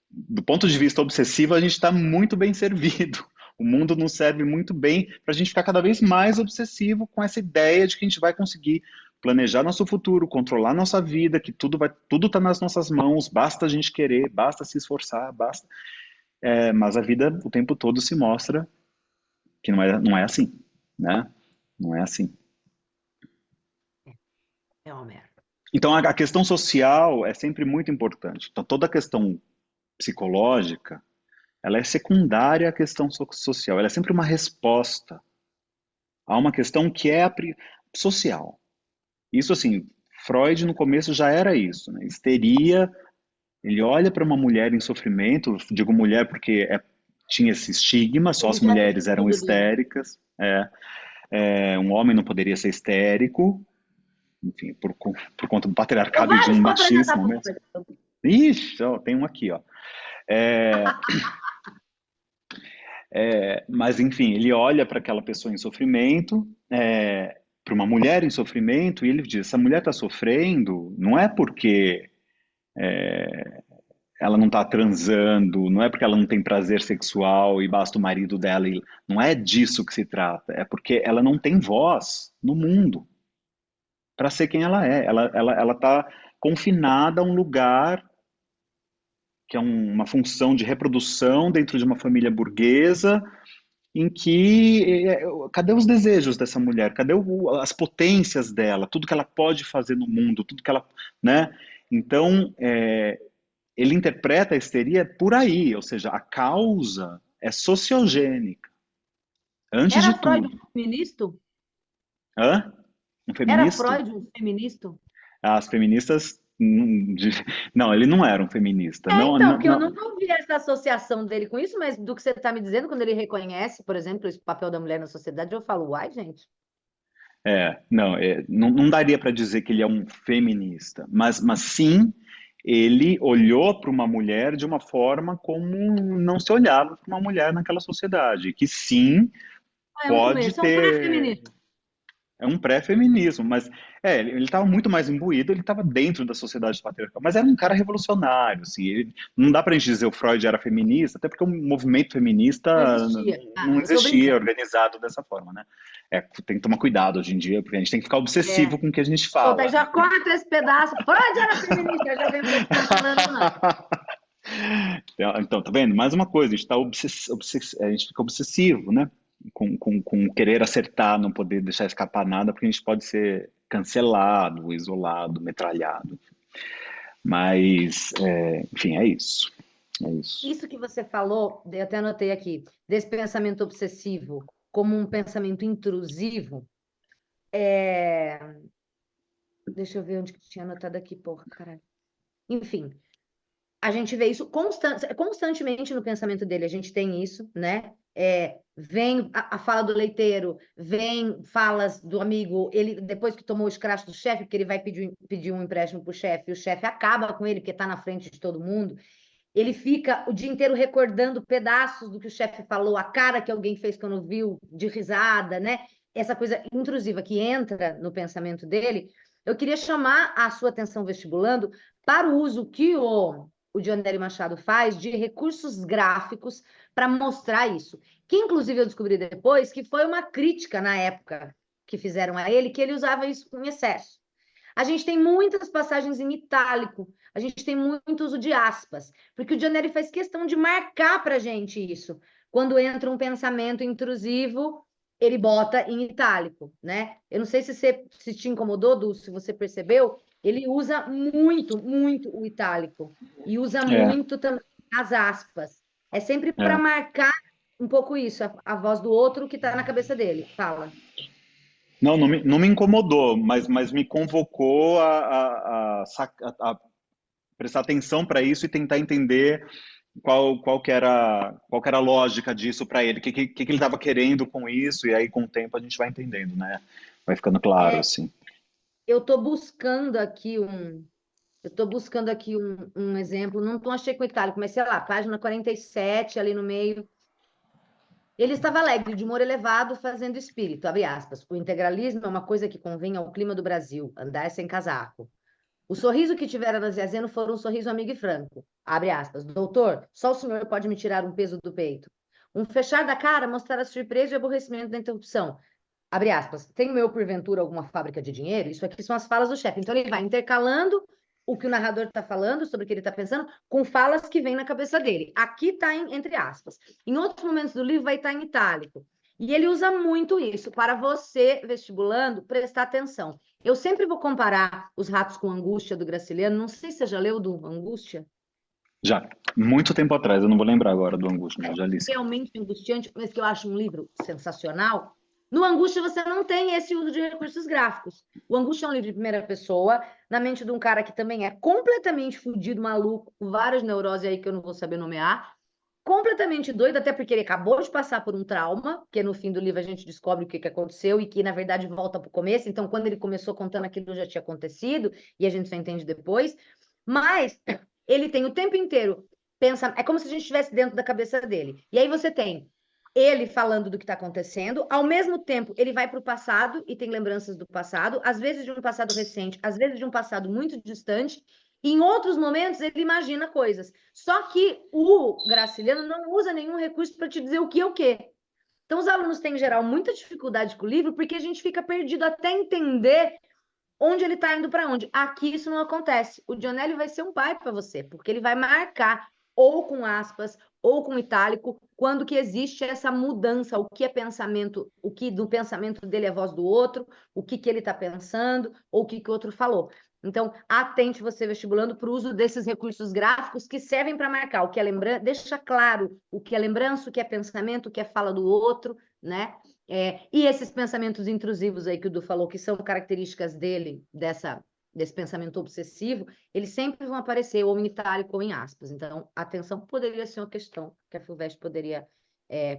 do ponto de vista obsessivo a gente está muito bem servido. O mundo nos serve muito bem para a gente ficar cada vez mais obsessivo com essa ideia de que a gente vai conseguir planejar nosso futuro, controlar nossa vida, que tudo está nas nossas mãos, basta a gente querer, basta se esforçar, basta. Mas a vida o tempo todo se mostra que não é assim, né? Não é assim. É uma merda. Então a questão social é sempre muito importante. Então toda a questão psicológica, ela é secundária à questão social. Ela é sempre uma resposta a uma questão que é social. Isso assim, Freud no começo já era isso, né? Histeria, ele olha para uma mulher em sofrimento, digo mulher porque tinha esse estigma, só Ele as já tem mulheres eram tudo ali. histéricas, um homem não poderia ser histérico, enfim, por conta do São patriarcado e de um vários machismo contra-exemplos. mesmo. Ixi, ó, tem um aqui, ó. É, mas, enfim, ele olha para aquela pessoa em sofrimento, para uma mulher em sofrimento, e ele diz: essa mulher está sofrendo, não é porque ela não está transando, não é porque ela não tem prazer sexual e basta o marido dela, não é disso que se trata, é porque ela não tem voz no mundo para ser quem ela é. Ela está confinada a um lugar que é uma função de reprodução dentro de uma família burguesa, em que cadê os desejos dessa mulher? Cadê as potências dela? Tudo que ela pode fazer no mundo, tudo que ela, né? Então, ele interpreta a histeria por aí, ou seja, a causa é sociogênica, antes de Era Freud tudo. um feminista? Hã? Um Era feminista? Freud um feminista? As feministas, não, ele não era um feminista. Não, Então, não, porque eu não. nunca ouvi essa associação dele com isso, mas do que você está me dizendo, quando ele reconhece, por exemplo, esse papel da mulher na sociedade, eu falo, uai, gente. Não daria para dizer que ele é um feminista, mas sim, ele olhou para uma mulher de uma forma como não se olhava para uma mulher naquela sociedade, que sim, Ah, é um pode começo, é um ter. pré-feminismo. É um pré-feminismo, mas ele estava muito mais imbuído, ele estava dentro da sociedade patriarcal, mas era um cara revolucionário, assim, não dá pra gente dizer que o Freud era feminista, até porque o movimento Não feminista existia. Ah, não eu tô existia brincando. organizado dessa forma, né? Tem que tomar cuidado hoje em dia, porque a gente tem que ficar obsessivo É. com o que a gente Pô, daí fala, já né? corta esse pedaço. Freud era feminista, eu já vem o que você está falando, não. Então, tá vendo? Mais uma coisa, a gente fica obsessivo, né? Com querer acertar, não poder deixar escapar nada, porque a gente pode ser cancelado, isolado, metralhado. Mas, enfim, é isso. É isso. Isso que você falou, eu até anotei aqui, desse pensamento obsessivo como um pensamento intrusivo, é... deixa eu ver onde que tinha anotado aqui, porra, caralho. Enfim, a gente vê isso constantemente no pensamento dele, a gente tem isso, né? Vem a fala do leiteiro, vem falas do amigo, ele depois que tomou o escracho do chefe, porque ele vai pedir um empréstimo para o chefe acaba com ele, porque está na frente de todo mundo, ele fica o dia inteiro recordando pedaços do que o chefe falou, a cara que alguém fez quando viu, de risada, né? Essa coisa intrusiva que entra no pensamento dele. Eu queria chamar a sua atenção, vestibulando, para o uso que o Dionélio Machado faz de recursos gráficos para mostrar isso. Que, inclusive, eu descobri depois que foi uma crítica na época que fizeram a ele, que ele usava isso em excesso. A gente tem muitas passagens em itálico, a gente tem muito uso de aspas, porque o Dionelli faz questão de marcar para a gente isso. Quando entra um pensamento intrusivo, ele bota em itálico, né? Eu não sei se te incomodou, Du, se você percebeu, ele usa muito, muito o itálico e usa É, muito também as aspas. É sempre para é. marcar um pouco isso, a voz do outro que está na cabeça dele. Fala. Não me incomodou, mas me convocou a prestar atenção para isso e tentar entender qual que era a lógica disso para ele, o que ele estava querendo com isso, e aí com o tempo a gente vai entendendo, né? Vai ficando claro, É, assim. eu estou buscando aqui um exemplo, não achei com itálico, mas sei lá, página 47, ali no meio. Ele estava alegre, de humor elevado, fazendo espírito, abre aspas. O integralismo é uma coisa que convém ao clima do Brasil, andar sem casaco. O sorriso que tivera na Ziazeno foi um sorriso amigo e franco. Abre aspas. Doutor, só o senhor pode me tirar um peso do peito. Um fechar da cara mostrar a surpresa e o aborrecimento da interrupção. Abre aspas. Tenho eu, porventura, alguma fábrica de dinheiro? Isso aqui são as falas do chefe. Então ele vai intercalando o que o narrador está falando, sobre o que ele está pensando, com falas que vêm na cabeça dele. Aqui está entre aspas. Em outros momentos do livro vai estar em itálico. E ele usa muito isso para você, vestibulando, prestar atenção. Eu sempre vou comparar Os Ratos com Angústia, do Graciliano. Não sei se você já leu do Angústia. Já, muito tempo atrás, eu não vou lembrar agora do Angústia, mas já li sim. Realmente angustiante, mas que eu acho um livro sensacional. No Angústia, você não tem esse uso de recursos gráficos. O Angústia é um livro de primeira pessoa, na mente de um cara que também é completamente fudido, maluco, com várias neuroses aí que eu não vou saber nomear, completamente doido, até porque ele acabou de passar por um trauma, que no fim do livro a gente descobre o que aconteceu e que, na verdade, volta para o começo. Então, quando ele começou contando aquilo já tinha acontecido, e a gente só entende depois. Mas ele tem o tempo inteiro pensa, é como se a gente estivesse dentro da cabeça dele. E aí você tem ele falando do que está acontecendo, ao mesmo tempo ele vai para o passado e tem lembranças do passado, às vezes de um passado recente, às vezes de um passado muito distante, e em outros momentos ele imagina coisas. Só que o Graciliano não usa nenhum recurso para te dizer o que é o quê. Então os alunos têm, em geral, muita dificuldade com o livro porque a gente fica perdido até entender onde ele está indo para onde. Aqui isso não acontece. O Dionelli vai ser um pai para você, porque ele vai marcar ou com aspas ou com itálico quando que existe essa mudança, o que é pensamento, o que do pensamento dele é voz do outro, o que ele está pensando ou o que o outro falou. Então, atente você vestibulando para o uso desses recursos gráficos que servem para marcar o que é lembrança, deixa claro o que é lembrança, o que é pensamento, o que é fala do outro, né? E esses pensamentos intrusivos aí que o Du falou, que são características dele, desse pensamento obsessivo, eles sempre vão aparecer ou em itálico ou em aspas. Então, atenção poderia ser uma questão que a FUVEST poderia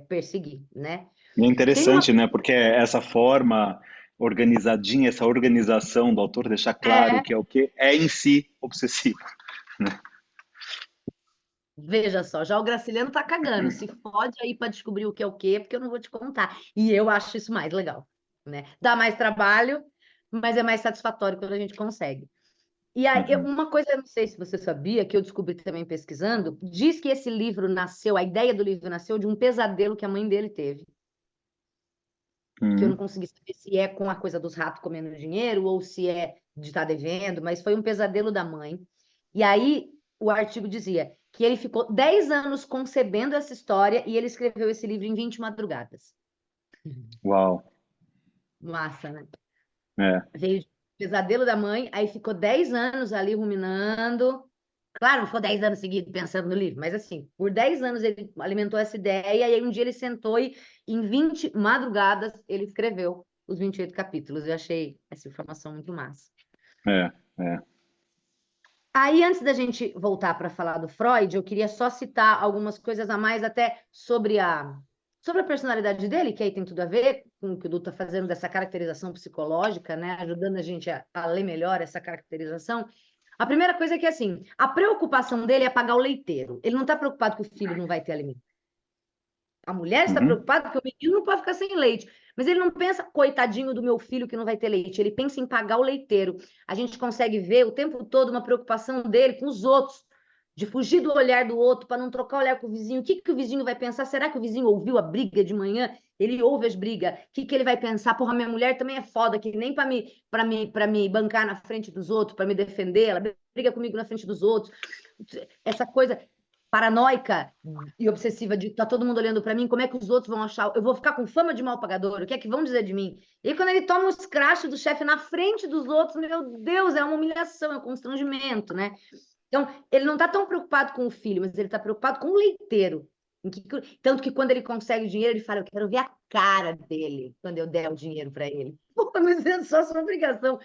perseguir, né? E é Tem uma... interessante, né? Porque essa forma organizadinha, essa organização do autor deixar claro É, que é o que é em si obsessivo. veja só, já o Graciliano tá cagando. Se fode aí para descobrir o que é o quê, porque eu não vou te contar. E eu acho isso mais legal, né? Dá mais trabalho, mas é mais satisfatório quando a gente consegue. E aí, Uhum. uma coisa, eu não sei se você sabia, que eu descobri também pesquisando, diz que esse livro nasceu, a ideia do livro nasceu de um pesadelo que a mãe dele teve, que eu não Uhum. consegui saber se é com a coisa dos ratos comendo dinheiro ou se é de estar devendo, mas foi um pesadelo da mãe. E aí, o artigo dizia que ele ficou 10 anos concebendo essa história e ele escreveu esse livro em 20 madrugadas. Uau. Massa, né? É. Veio de pesadelo da mãe, aí ficou 10 anos ali ruminando. Claro, não ficou 10 anos seguidos pensando no livro, mas assim, por 10 anos ele alimentou essa ideia, e aí um dia ele sentou e em 20 madrugadas ele escreveu os 28 capítulos. Eu achei essa informação muito massa. É, é. Aí, antes da gente voltar para falar do Freud, eu queria só citar algumas coisas a mais até sobre a personalidade dele, que aí tem tudo a ver com o que o Du está fazendo dessa caracterização psicológica, né? Ajudando a gente a ler melhor essa caracterização. A primeira coisa é que, assim, a preocupação dele é pagar o leiteiro. Ele não está preocupado que o filho não vai ter alimento. A mulher está Uhum. preocupada porque o menino não pode ficar sem leite. Mas ele não pensa, coitadinho do meu filho que não vai ter leite. Ele pensa em pagar o leiteiro. A gente consegue ver o tempo todo uma preocupação dele com os outros, de fugir do olhar do outro, para não trocar o olhar com o vizinho. O que, que o vizinho vai pensar? Será que o vizinho ouviu a briga de manhã? Ele ouve as brigas. O que, que ele vai pensar? Porra, minha mulher também é foda, que nem para me bancar na frente dos outros, para me defender. Ela briga comigo na frente dos outros. Essa coisa paranoica e obsessiva de tá todo mundo olhando para mim, como é que os outros vão achar? Eu vou ficar com fama de mal pagador, o que é que vão dizer de mim? E aí, quando ele toma os crachos do chefe na frente dos outros, meu Deus, é uma humilhação, é um constrangimento, né? Então, ele não está tão preocupado com o filho, mas ele está preocupado com o leiteiro. Tanto que quando ele consegue o dinheiro, ele fala: eu quero ver a cara dele quando eu der o dinheiro para ele. Pô, mas é só sua obrigação.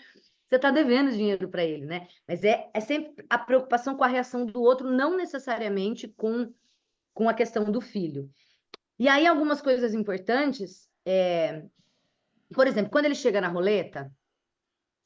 Você está devendo dinheiro para ele, né? Mas é sempre a preocupação com a reação do outro, não necessariamente com a questão do filho. E aí, algumas coisas importantes, por exemplo, quando ele chega na roleta,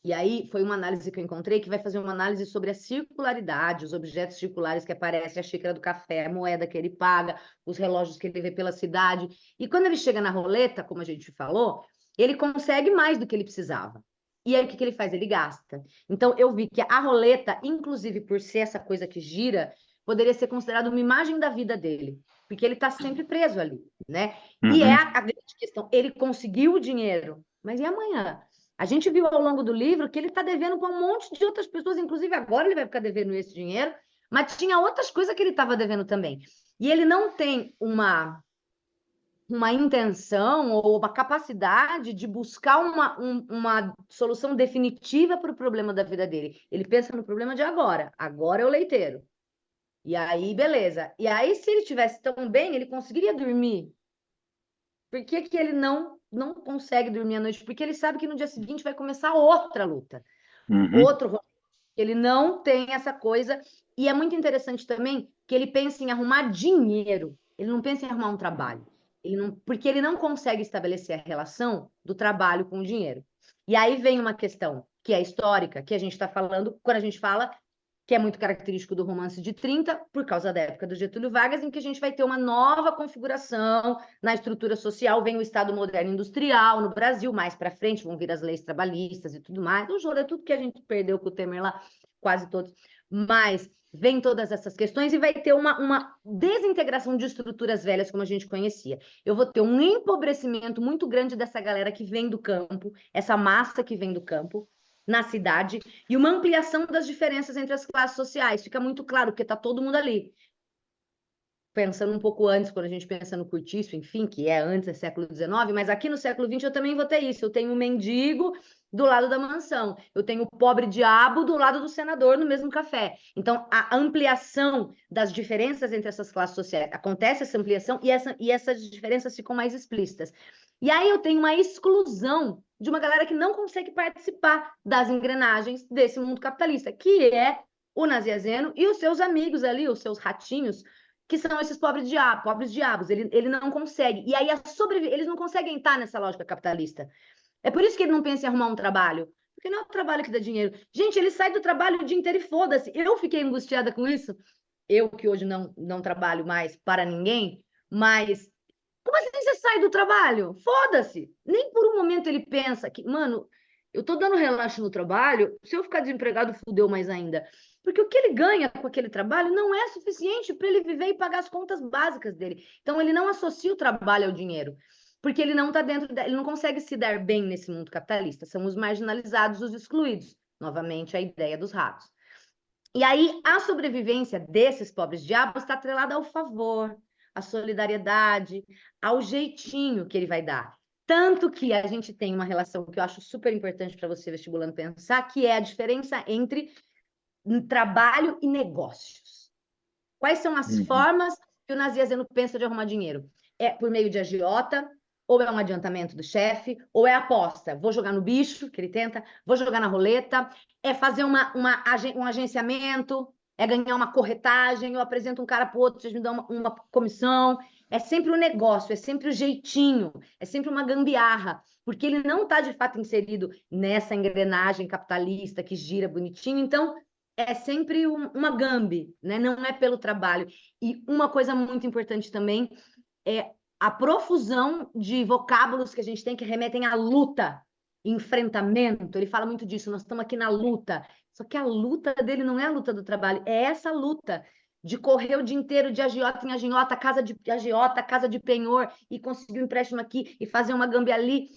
E aí foi uma análise que eu encontrei que vai fazer uma análise sobre a circularidade, os objetos circulares que aparecem, a xícara do café, a moeda que ele paga, os relógios que ele vê pela cidade. E quando ele chega na roleta, como a gente falou, ele consegue mais do que ele precisava. E aí o que que ele faz? Ele gasta. Então eu vi que a roleta, inclusive por ser essa coisa que gira, poderia ser considerada uma imagem da vida dele, porque ele está sempre preso ali, né? E é Uhum. a grande questão. Ele conseguiu o dinheiro, mas e amanhã? A gente viu ao longo do livro que ele está devendo para um monte de outras pessoas, inclusive agora ele vai ficar devendo esse dinheiro, mas tinha outras coisas que ele estava devendo também. E ele não tem uma intenção ou uma capacidade de buscar uma solução definitiva para o problema da vida dele. Ele pensa no problema de agora. Agora é o leiteiro. E aí, beleza. E aí, se ele tivesse tão bem, ele conseguiria dormir. Por que que ele não consegue dormir à noite? Porque ele sabe que no dia seguinte vai começar outra luta, Uhum. outro rolê. Ele não tem essa coisa. E é muito interessante também que ele pensa em arrumar dinheiro. Ele não pensa em arrumar um trabalho. Ele não, porque ele não consegue estabelecer a relação do trabalho com o dinheiro. E aí vem uma questão que é histórica, que a gente está falando quando a gente fala que é muito característico do romance de 30, por causa da época do Getúlio Vargas, em que a gente vai ter uma nova configuração na estrutura social, vem o Estado moderno industrial no Brasil, mais para frente vão vir as leis trabalhistas e tudo mais. O juro é tudo que a gente perdeu com o Temer lá, quase todos. Mas vem todas essas questões e vai ter uma desintegração de estruturas velhas como a gente conhecia. Eu vou ter um empobrecimento muito grande dessa galera que vem do campo, essa massa que vem do campo, na cidade, e uma ampliação das diferenças entre as classes sociais. Fica muito claro, porque está todo mundo ali. Pensando um pouco antes, quando a gente pensa no cortiço, enfim, que é antes do século XIX, mas aqui no século XX eu também vou ter isso. Eu tenho o mendigo do lado da mansão, eu tenho o pobre diabo do lado do senador no mesmo café. Então, a ampliação das diferenças entre essas classes sociais, acontece essa ampliação e essas diferenças ficam mais explícitas. E aí eu tenho uma exclusão de uma galera que não consegue participar das engrenagens desse mundo capitalista, que é o Nazianzeno e os seus amigos ali, os seus ratinhos, que são esses pobres diabos. Ele não consegue. E aí eles não conseguem estar nessa lógica capitalista. É por isso que ele não pensa em arrumar um trabalho. Porque não é o trabalho que dá dinheiro. Gente, ele sai do trabalho o dia inteiro e foda-se. Eu fiquei angustiada com isso. Eu que hoje não trabalho mais para ninguém, mas como assim você sai do trabalho? Foda-se. Nem por um momento ele pensa que, mano, eu tô dando relaxo no trabalho, se eu ficar desempregado, fudeu mais ainda. Porque o que ele ganha com aquele trabalho não é suficiente para ele viver e pagar as contas básicas dele. Então ele não associa o trabalho ao dinheiro, porque ele não tá ele não consegue se dar bem nesse mundo capitalista. São os marginalizados, os excluídos. Novamente a ideia dos ratos. E aí, a sobrevivência desses pobres diabos está atrelada ao favor, à solidariedade, ao jeitinho que ele vai dar. Tanto que a gente tem uma relação que eu acho super importante para você, vestibulando, pensar, que é a diferença entre trabalho e negócios. Quais são as Uhum. formas que o Nazianzeno pensa de arrumar dinheiro? É por meio de agiota, ou é um adiantamento do chefe, ou é aposta. Vou jogar no bicho, que ele tenta, vou jogar na roleta, é fazer um agenciamento, é ganhar uma corretagem, eu apresento um cara para o outro, vocês me dão uma comissão. É sempre o negócio, é sempre o jeitinho, é sempre uma gambiarra, porque ele não está de fato inserido nessa engrenagem capitalista que gira bonitinho, então é sempre uma gambi, né? Não é pelo trabalho. E uma coisa muito importante também é a profusão de vocábulos que a gente tem que remetem à luta, enfrentamento. Ele fala muito disso, nós estamos aqui na luta. Só que a luta dele não é a luta do trabalho, é essa luta de correr o dia inteiro de agiota em agiota, casa de agiota, casa de penhor, e conseguir um empréstimo aqui e fazer uma gambi ali.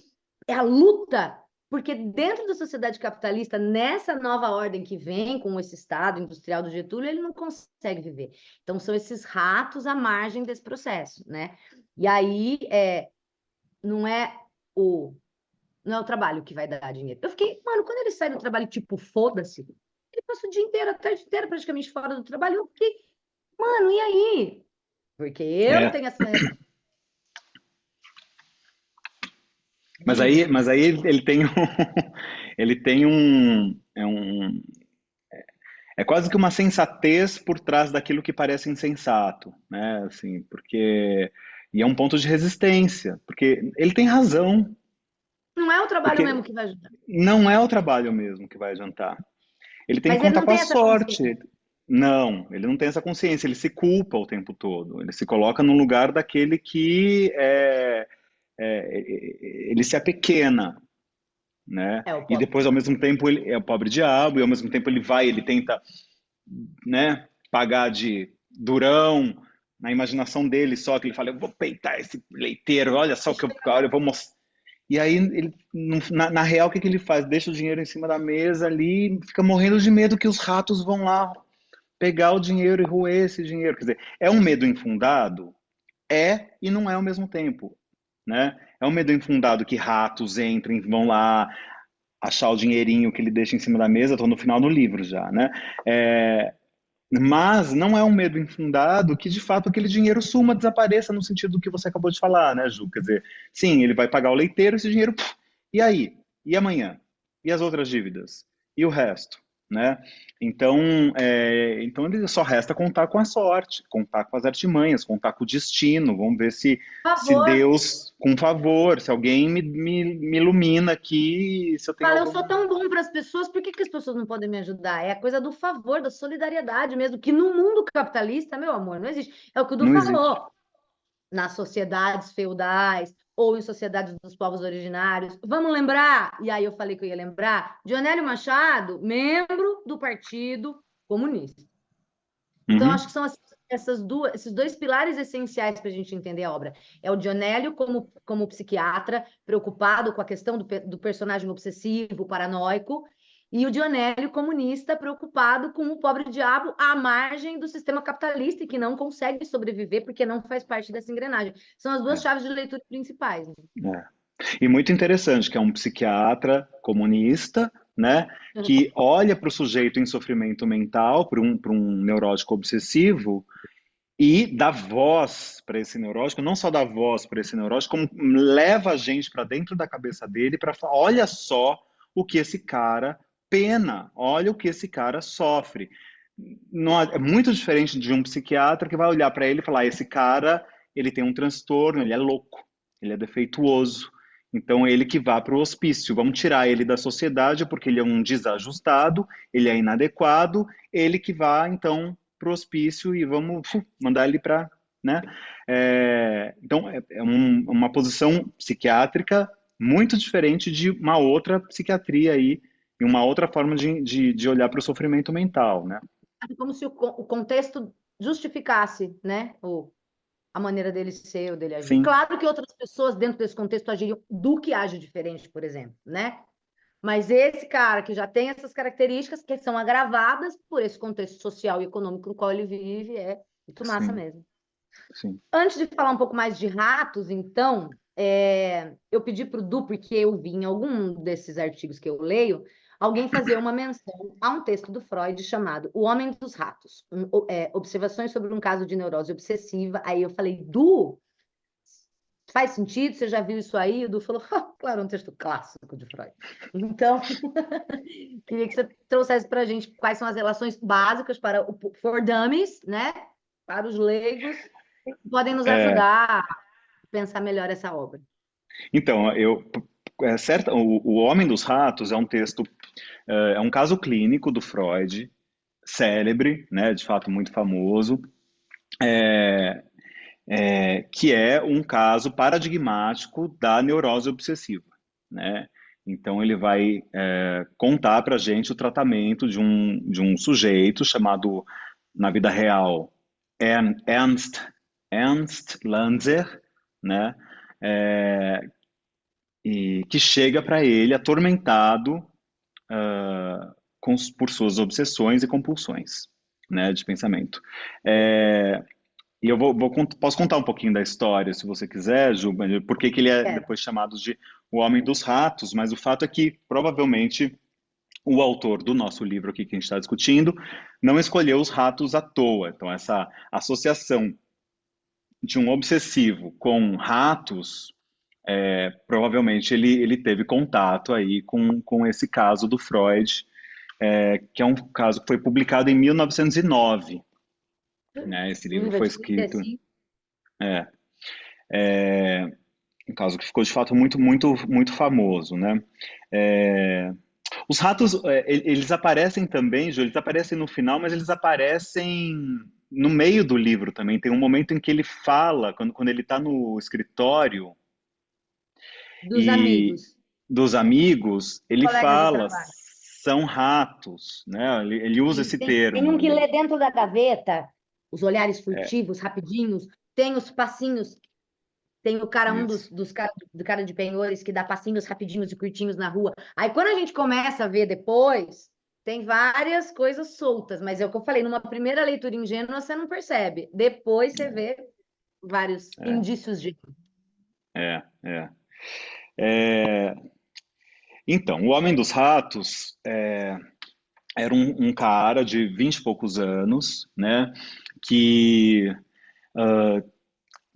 É a luta, porque dentro da sociedade capitalista, nessa nova ordem que vem com esse Estado industrial do Getúlio, ele não consegue viver. Então, são esses ratos à margem desse processo, né? E aí, não é o, não é o trabalho que vai dar dinheiro. Eu fiquei, mano, quando ele sai do trabalho, tipo, foda-se, ele passa o dia inteiro, a tarde inteira, praticamente fora do trabalho. Eu fiquei, mano, e aí? Porque eu não É, tenho essa. Diz. mas aí ele tem um, ele tem é quase que uma sensatez por trás daquilo que parece insensato, né? Assim, porque e é um ponto de resistência, porque ele tem razão. Não é o trabalho Porque mesmo que vai ajudar. não é o trabalho mesmo que vai adiantar. Ele tem que Mas ele contar não com a tem essa sorte. consciência. Não, ele não tem essa consciência, ele se culpa o tempo todo. Ele se coloca no lugar daquele que ele se apequena, né? É o E pobre depois, ao diabo. mesmo tempo, ele é o pobre diabo, e ao mesmo tempo ele vai, ele tenta, né, pagar de durão na imaginação dele, só que ele fala, eu vou peitar esse leiteiro, olha só o que eu, olha, eu vou mostrar. E aí, ele, na real, o que que ele faz? Deixa o dinheiro em cima da mesa ali, fica morrendo de medo que os ratos vão lá pegar o dinheiro e roer esse dinheiro. Quer dizer, é um medo infundado? É e não é ao mesmo tempo, né? É um medo infundado que ratos entrem, vão lá achar o dinheirinho que ele deixa em cima da mesa, estou no final do livro já, né? É, mas não é um medo infundado que, de fato, aquele dinheiro suma, desapareça no sentido do que você acabou de falar, né, Ju? Quer dizer, sim, ele vai pagar o leiteiro, esse dinheiro, puf, e aí? E amanhã? E as outras dívidas? E o resto? Né? Então, então ele só resta contar com a sorte, contar com as artimanhas, contar com o destino. Vamos ver Por se favor, Deus, com favor, se alguém me ilumina aqui, se eu tenho fala, eu sou alguma. tão bom para as pessoas, por que que as pessoas não podem me ajudar? É a coisa do favor, da solidariedade mesmo, que no mundo capitalista, meu amor, não existe. É o que o Du Não existe. falou. Nas sociedades feudais ou em sociedades dos povos originários. Vamos lembrar, e aí eu falei que eu ia lembrar, de Onélio Machado, membro do Partido Comunista. Então, acho Uhum. que são esses dois pilares essenciais para a gente entender a obra. É o Dionélio como psiquiatra, preocupado com a questão do personagem obsessivo, paranoico, e o Dionélio comunista, preocupado com o pobre diabo à margem do sistema capitalista e que não consegue sobreviver porque não faz parte dessa engrenagem. São as duas É, chaves de leitura principais. Né? é. E muito interessante, que é um psiquiatra comunista, né, que olha para o sujeito em sofrimento mental, para um neurótico obsessivo, e dá voz para esse neurótico, não só dá voz para esse neurótico, como leva a gente para dentro da cabeça dele para falar: olha só o que esse cara pena, olha o que esse cara sofre. Não, é muito diferente de um psiquiatra que vai olhar para ele e falar: esse cara, ele tem um transtorno, ele é louco, ele é defeituoso. Então, ele que vá para o hospício. Vamos tirar ele da sociedade porque ele é um desajustado, ele é inadequado. Ele que vá, então, para o hospício e vamos mandar ele para. Né? Então, uma posição psiquiátrica muito diferente de uma outra psiquiatria aí, e uma outra forma de olhar para o sofrimento mental. Né? Como se o contexto justificasse, né? A maneira dele ser ou dele agir. Sim, Claro que outras pessoas dentro desse contexto agiriam do que age diferente, por exemplo, né? Mas esse cara que já tem essas características que são agravadas por esse contexto social e econômico no qual ele vive, é muito massa sim, mesmo. sim. Antes de falar um pouco mais de ratos, então, eu pedi para o Du, porque eu vi em algum desses artigos que eu leio, alguém fazer uma menção a um texto do Freud chamado O Homem dos Ratos, observações sobre um caso de neurose obsessiva. Aí eu falei, Du, faz sentido? Você já viu isso aí? O Du falou, "Ah, claro, é um texto clássico de Freud. Então, queria que você trouxesse para a gente quais são as relações básicas para o for dummies, né? Para os leigos, que podem nos É, ajudar a pensar melhor essa obra. então, o Homem dos Ratos é um texto, é um caso clínico do Freud, célebre, né, de fato muito famoso, que é um caso paradigmático da neurose obsessiva, né? Então ele vai contar para a gente o tratamento de um sujeito chamado, na vida real, Ernst, Ernst Lanzer, né? É, e que chega para ele atormentado por suas obsessões e compulsões, né, de pensamento. É, e posso contar um pouquinho da história, se você quiser, Ju, por que que ele é Quero. depois chamado de o Homem dos Ratos, mas o fato é que provavelmente o autor do nosso livro aqui que a gente está discutindo não escolheu os ratos à toa. Então, essa associação de um obsessivo com ratos, provavelmente ele teve contato aí com esse caso do Freud, que é um caso que foi publicado em 1909, né? Esse livro foi escrito. 1935. É, é, um caso que ficou de fato muito, muito, muito famoso, né? É, os ratos, eles aparecem também, Ju, eles aparecem no final, mas eles aparecem no meio do livro também. Tem um momento em que ele fala, quando ele está no escritório Dos e amigos, dos amigos, ele colegas de fala, trabalho. são ratos, né? Ele usa E esse tem um termo. que lê dentro da gaveta, os olhares furtivos, rapidinhos, tem os passinhos. Tem o cara, um Isso. do cara de penhores, que dá passinhos rapidinhos e curtinhos na rua. Aí quando a gente começa a ver depois, tem várias coisas soltas, mas é o que eu falei, numa primeira leitura ingênua você não percebe. Depois você vê vários É, indícios de. é. É, então, o Homem dos Ratos era um cara de 20 e poucos anos, né? Que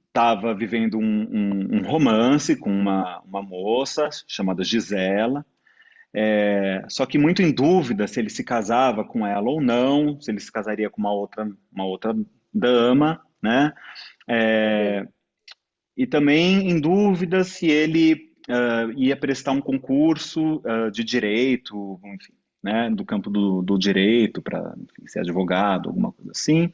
estava vivendo um romance com uma moça chamada Gisela, só que muito em dúvida se ele se casava com ela ou não, se ele se casaria com uma outra dama, né? É, e também em dúvida se ele ia prestar um concurso de direito, enfim, né, do campo do direito, para ser advogado, alguma coisa assim.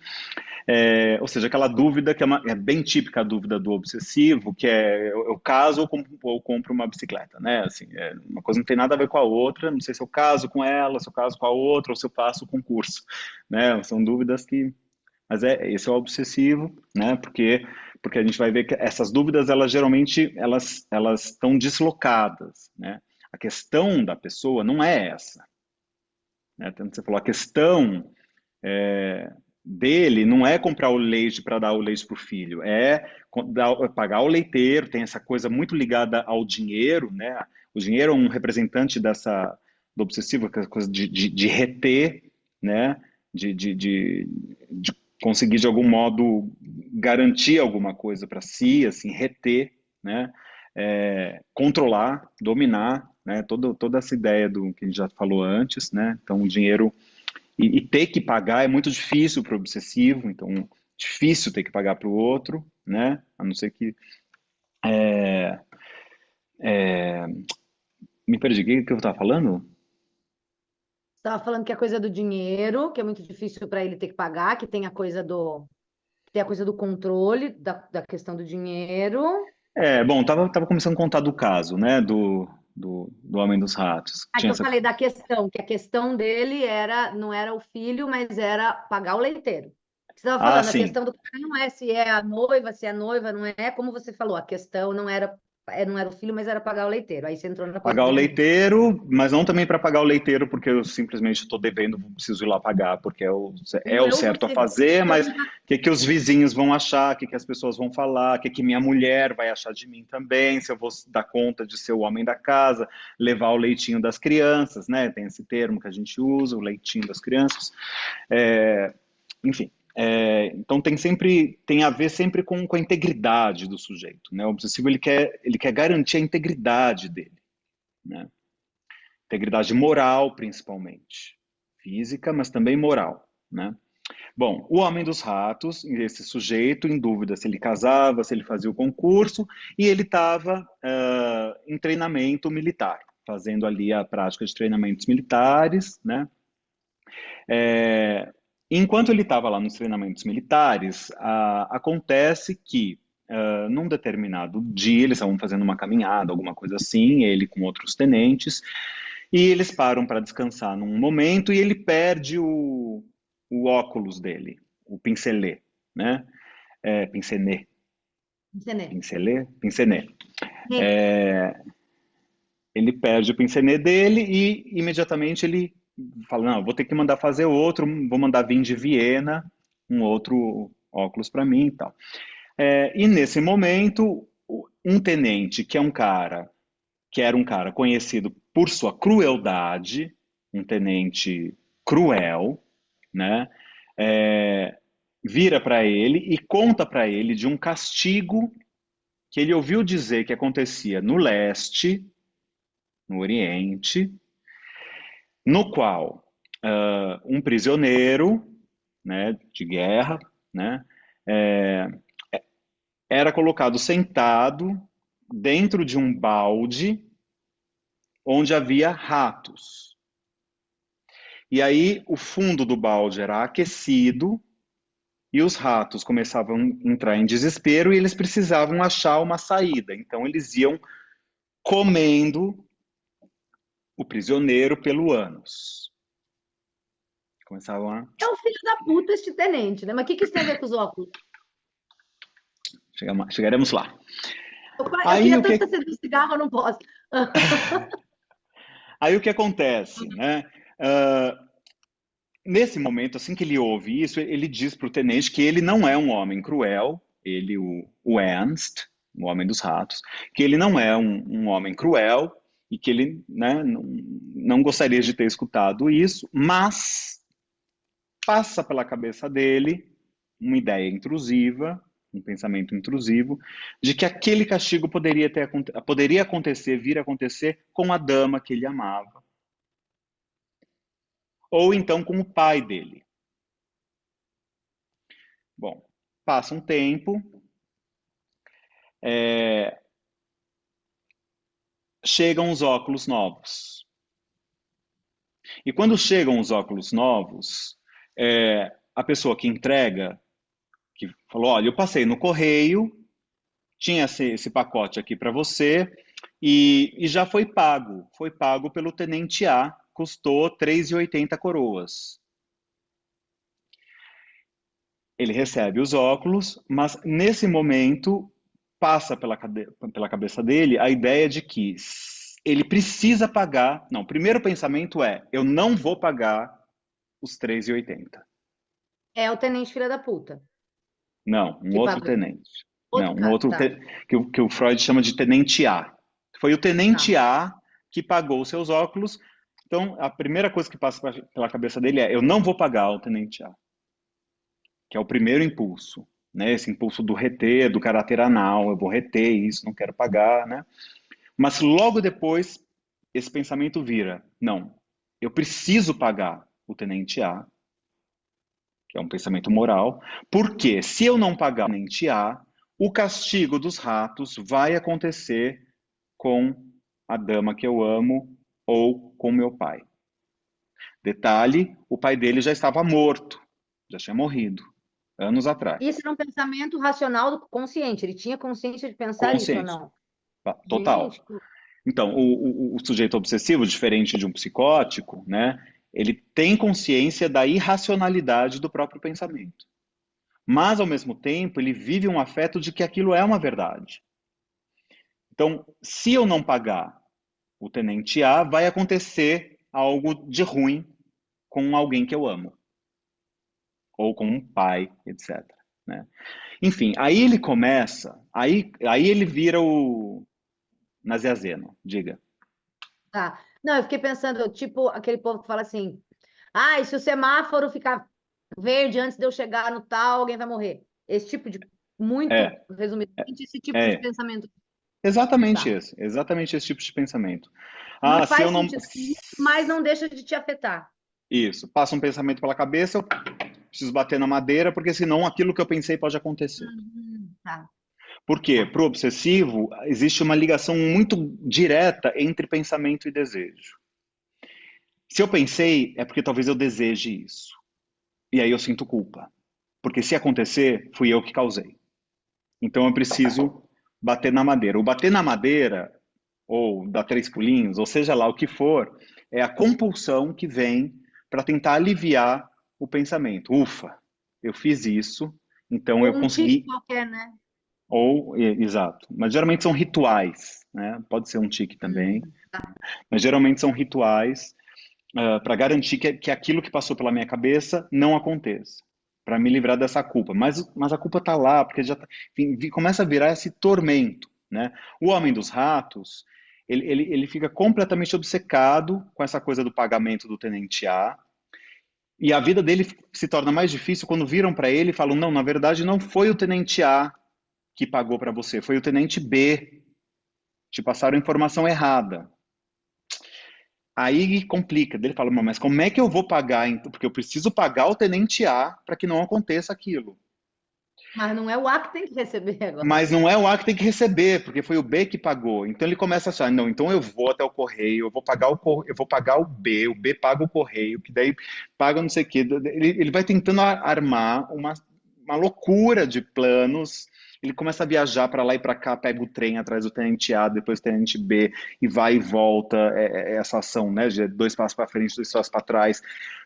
Ou seja, aquela dúvida que é bem típica a dúvida do obsessivo, que é eu caso ou compro uma bicicleta, né? Assim, uma coisa não tem nada a ver com a outra, não sei se eu caso com ela, se eu caso com a outra, ou se eu faço o concurso, né? São dúvidas que mas esse é o obsessivo, né? Porque a gente vai ver que essas dúvidas elas geralmente elas estão deslocadas, né? A questão da pessoa não é essa, né? Tanto que você falou a questão dele não é comprar o leite para dar o leite para o filho, pagar o leiteiro, tem essa coisa muito ligada ao dinheiro, né? O dinheiro é um representante do obsessivo, que é a coisa de reter, né? De conseguir de algum modo garantir alguma coisa para si, assim, reter, né? Controlar, dominar, né? Toda essa ideia do que a gente já falou antes, né? Então, o dinheiro e ter que pagar é muito difícil para o obsessivo, então difícil ter que pagar para o outro, né? A não ser que me perdi. O que eu estava falando? Estava falando que a coisa do dinheiro, que é muito difícil para ele ter que pagar, que tem a coisa do controle da questão do dinheiro. Bom, tava começando a contar do caso, né? Do Homem dos Ratos. Ah, que Tinha eu essa. falei da questão, que a questão dele era, não era o filho, mas era pagar o leiteiro. Você estava Ah, falando, a sim. questão do cara não é se é a noiva, se é a noiva, não é, como você falou, a questão não era o filho, mas era pagar o leiteiro. Aí você entrou na coisa Pagar o do dinheiro. leiteiro, mas não também para pagar o leiteiro porque eu simplesmente estou devendo, preciso ir lá pagar, porque é o Eu certo a você fazer, mas o tanta que os vizinhos vão achar, o que as pessoas vão falar, o que minha mulher vai achar de mim também, se eu vou dar conta de ser o homem da casa, levar o leitinho das crianças, né? Tem esse termo que a gente usa, o leitinho das crianças. Enfim, então tem a ver sempre com a integridade do sujeito, né? O obsessivo ele quer garantir a integridade dele, né? Integridade moral, principalmente. Física, mas também moral, né? Bom, o Homem dos Ratos, esse sujeito, em dúvida se ele casava, se ele fazia o concurso, e ele estava em treinamento militar, fazendo ali a prática de treinamentos militares, né? É, enquanto ele estava lá nos treinamentos militares, acontece que num determinado dia eles estavam fazendo uma caminhada, alguma coisa assim, ele com outros tenentes, e eles param para descansar num momento e ele perde o óculos dele, o pincelê, né? Pincenê, entender. pincenê. Ele perde o pincenê dele e imediatamente ele fala, não, vou ter que mandar fazer outro, vou mandar vir de Viena um outro óculos para mim e tal. E nesse momento, um tenente, que é um cara, que era um cara conhecido por sua crueldade, um tenente cruel, né? É, vira para ele e conta para ele de um castigo que ele ouviu dizer que acontecia no leste, no Oriente, no qual um prisioneiro, né, de guerra, né, é, era colocado sentado dentro de um balde onde havia ratos. E aí o fundo do balde era aquecido e os ratos começavam a entrar em desespero e eles precisavam achar uma saída. Então eles iam comendo o prisioneiro pelo ânus. Começavam a... É o filho da puta este tenente, né? Mas o que isso tem a ver com os óculos? Chegaremos lá. Eu Aí queria o tanto que, acender um cigarro, eu não posso. aí o que acontece, né? Uh, nesse momento, assim que ele ouve isso, ele diz para o tenente que ele não é um homem cruel, ele, o Ernst, o homem dos ratos, que ele não é um homem cruel e que ele, né, não gostaria de ter escutado isso, mas passa pela cabeça dele uma ideia intrusiva, um pensamento intrusivo, de que aquele castigo poderia acontecer, vir a acontecer com a dama que ele amava. Ou então com o pai dele. Bom, passa um tempo, chegam os óculos novos. E quando chegam os óculos novos, a pessoa que entrega, que falou, olha, eu passei no correio, tinha esse pacote aqui para você e já foi pago pelo Tenente A, custou 3,80 coroas. Ele recebe os óculos, mas nesse momento passa pela cabeça dele a ideia de que ele precisa pagar. Não, o primeiro pensamento é: eu não vou pagar os 3,80. É o tenente filha da puta Não, um que outro pagou. tenente. Não, Outro um cara, outro tá, que o Freud chama de tenente A. Foi o tá. tenente A que pagou os seus óculos. Então, a primeira coisa que passa pela cabeça dele é: eu não vou pagar o tenente A, que é o primeiro impulso, né? Esse impulso do reter, do caráter anal, eu vou reter isso, não quero pagar, né? Mas logo depois, esse pensamento vira: não, eu preciso pagar o tenente A, que é um pensamento moral, porque se eu não pagar o tenente A, o castigo dos ratos vai acontecer com a dama que eu amo ou com meu pai. Detalhe, o pai dele já estava morto, já tinha morrido, anos atrás. Isso era um pensamento racional do consciente. Ele tinha consciência de pensar isso ou Consciente, não? total. Gente, Então, o sujeito obsessivo, diferente de um psicótico, né, ele tem consciência da irracionalidade do próprio pensamento. Mas, ao mesmo tempo, ele vive um afeto de que aquilo é uma verdade. Então, se eu não pagar o tenente A, vai acontecer algo de ruim com alguém que eu amo. Ou com um pai, etc. Né? Enfim, aí ele começa, aí ele vira o Naziazeno, diga. tá. Não, eu fiquei pensando, tipo, aquele povo que fala assim: ah, e se o semáforo ficar verde antes de eu chegar no tal, alguém vai morrer. Esse tipo de, muito É, resumidamente, esse tipo de é, pensamento. exatamente Tá. exatamente esse tipo de pensamento. Não Ah, se eu faz não. sentido nenhum, mas não deixa de te afetar. Isso, passa um pensamento pela cabeça, eu preciso bater na madeira, porque senão aquilo que eu pensei pode acontecer. Tá, Por quê? tá. Para o obsessivo, existe uma ligação muito direta entre pensamento e desejo. Se eu pensei, é porque talvez eu deseje isso. E aí eu sinto culpa. Porque se acontecer, fui eu que causei. Então eu preciso bater na madeira. O bater na madeira, ou dar três pulinhos, ou seja lá o que for, é a compulsão que vem para tentar aliviar o pensamento. Ufa, eu fiz isso, então eu Ou um tique consegui. qualquer, né? Ou, exato. Mas geralmente são rituais, né? Pode ser um tique também, Tá. mas geralmente são rituais para garantir que aquilo que passou pela minha cabeça não aconteça, para me livrar dessa culpa. Mas a culpa está lá, porque já tá, enfim, começa a virar esse tormento, né? O Homem dos Ratos, ele fica completamente obcecado com essa coisa do pagamento do Tenente A, e a vida dele se torna mais difícil quando viram para ele e falam: não, na verdade não foi o Tenente A que pagou para você, foi o Tenente B. Te passaram informação errada. Aí complica. Ele fala: mas como é que eu vou pagar? Então? Porque eu preciso pagar o Tenente A para que não aconteça aquilo. Mas não é o A que tem que receber agora. Mas não é o A que tem que receber, porque foi o B que pagou. Então ele começa a achar, não, então eu vou até o correio, eu vou pagar eu vou pagar o B paga o correio, que daí paga não sei o quê. Ele vai tentando armar uma loucura de planos. Ele começa a viajar para lá e para cá, pega o trem atrás do tenente A, depois do tenente B, e vai e volta. Essa ação, né? De dois passos para frente, dois passos para trás.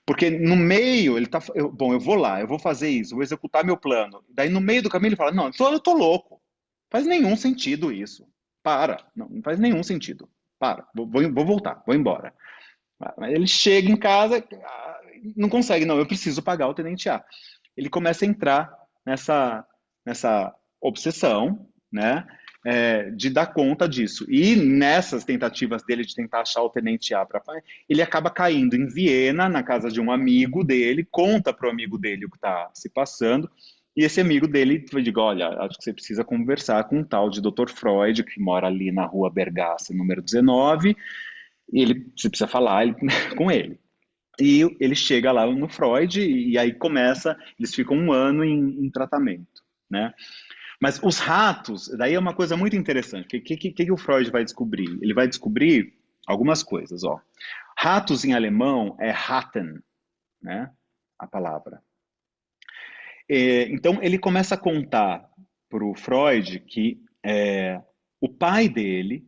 Porque no meio, ele tá. Bom, eu vou lá, eu vou fazer isso, eu vou executar meu plano. Daí no meio do caminho ele fala: não, eu tô louco. Faz nenhum sentido isso. Para. Não faz nenhum sentido. Para. Vou voltar, vou embora. Mas ele chega em casa, não consegue, não, eu preciso pagar o tenente A. Ele começa a entrar nessa obsessão, né? De dar conta disso. E nessas tentativas dele de tentar achar o tenente A para ele acaba caindo em Viena, na casa de um amigo dele, conta para o amigo dele o que está se passando, e esse amigo dele diz, olha, acho que você precisa conversar com um tal de Dr. Freud, que mora ali na rua Bergasse, número 19, e você precisa falar com ele. E ele chega lá no Freud, e aí começa, eles ficam um ano em tratamento, né? Mas os ratos, daí é uma coisa muito interessante. O que o Freud vai descobrir? Ele vai descobrir algumas coisas, ó. Ratos em alemão é Ratten, né? A palavra. Então ele começa a contar para o Freud que o pai dele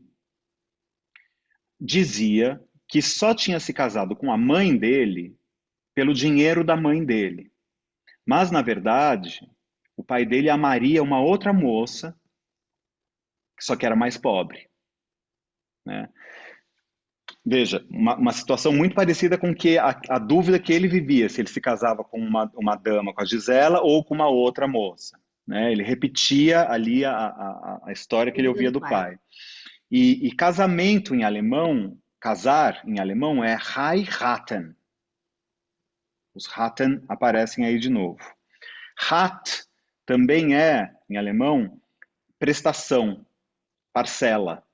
dizia que só tinha se casado com a mãe dele pelo dinheiro da mãe dele. Mas, na verdade, o pai dele amaria uma outra moça, só que era mais pobre, né? Veja, uma situação muito parecida com que a dúvida que ele vivia, se ele se casava com uma dama, com a Gisela, ou com uma outra moça, né? Ele repetia ali a história que ele Dúvida ouvia do do pai. pai. E casamento em alemão, casar em alemão é heiraten. Os Ratten aparecem aí de novo. Rat também é, em alemão, prestação, parcela,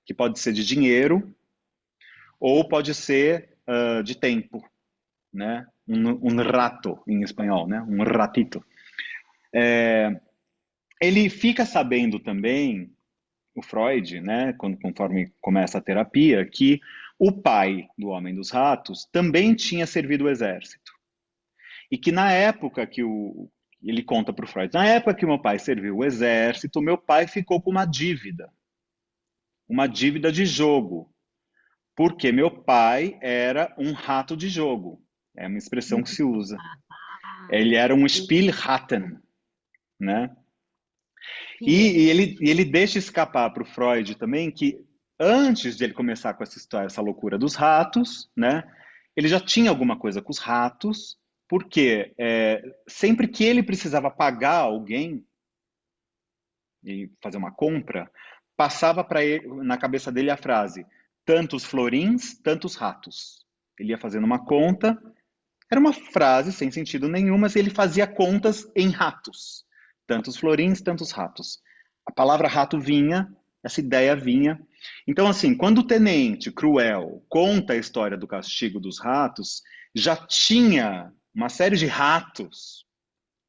que pode ser de dinheiro ou pode ser de tempo, né? Rato em espanhol, né? Um ratito. Ele fica sabendo também, o Freud, né? Conforme começa a terapia, que o pai do Homem dos Ratos também tinha servido o exército. E que na época que ele conta para o Freud, na época que meu pai serviu o exército, meu pai ficou com uma dívida de jogo, porque meu pai era um rato de jogo. É uma expressão que se usa. Ah, Ele era um Spielratten, né? filha. E ele deixa escapar para o Freud também que antes de ele começar com essa história, essa loucura dos ratos, né? Ele já tinha alguma coisa com os ratos, porque sempre que ele precisava pagar alguém e fazer uma compra, passava para ele na cabeça dele a frase: tantos florins, tantos ratos. Ele ia fazendo uma conta, era uma frase sem sentido nenhum, mas ele fazia contas em ratos. Tantos florins, tantos ratos. A palavra rato vinha, essa ideia vinha. Então, assim, quando o tenente cruel conta a história do castigo dos ratos, já tinha uma série de ratos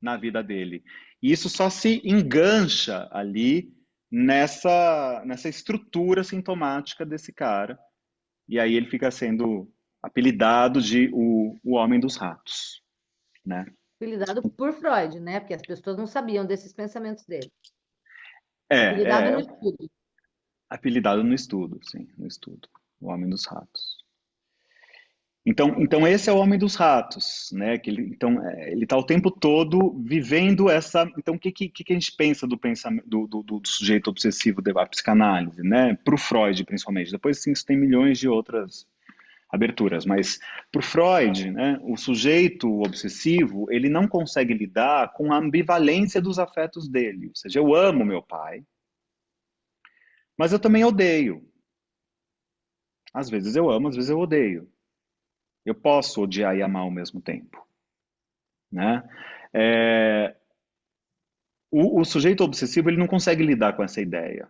na vida dele. E isso só se engancha ali nessa estrutura sintomática desse cara. E aí ele fica sendo apelidado de o Homem dos Ratos, né? Apelidado por Freud, né? Porque as pessoas não sabiam desses pensamentos dele. Apelidado É no estudo. apelidado no estudo, sim, no estudo. O Homem dos Ratos. Então esse é o Homem dos Ratos, né? Ele está o tempo todo vivendo essa. Então, o que a gente pensa do pensamento do sujeito obsessivo da psicanálise, né? Para o Freud, principalmente. Depois, sim, isso tem milhões de outras aberturas, mas para o Freud, né, o sujeito obsessivo, ele não consegue lidar com a ambivalência dos afetos dele. Ou seja, eu amo meu pai, mas eu também odeio. Às vezes eu amo, às vezes eu odeio. Eu posso odiar e amar ao mesmo tempo, né? É, o sujeito obsessivo ele não consegue lidar com essa ideia.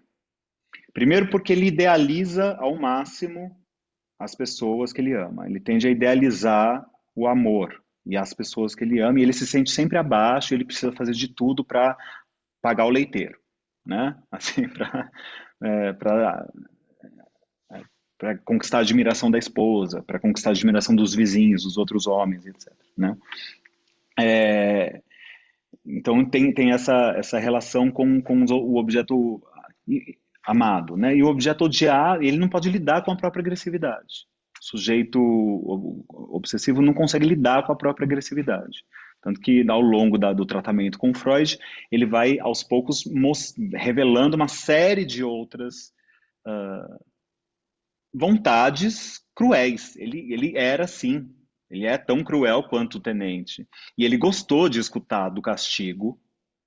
Primeiro porque ele idealiza ao máximo as pessoas que ele ama. Ele tende a idealizar o amor e as pessoas que ele ama, e ele se sente sempre abaixo, e ele precisa fazer de tudo para pagar o leiteiro, né? Assim, para conquistar a admiração da esposa, para conquistar a admiração dos vizinhos, dos outros homens, etc. Né? É, então tem essa relação com o objeto amado, né? E o objeto odiar, ele não pode lidar com a própria agressividade. O sujeito obsessivo não consegue lidar com a própria agressividade. Tanto que ao longo do tratamento com Freud, ele vai aos poucos revelando uma série de outras vontades cruéis. Ele era assim, ele é tão cruel quanto o tenente. E ele gostou de escutar do castigo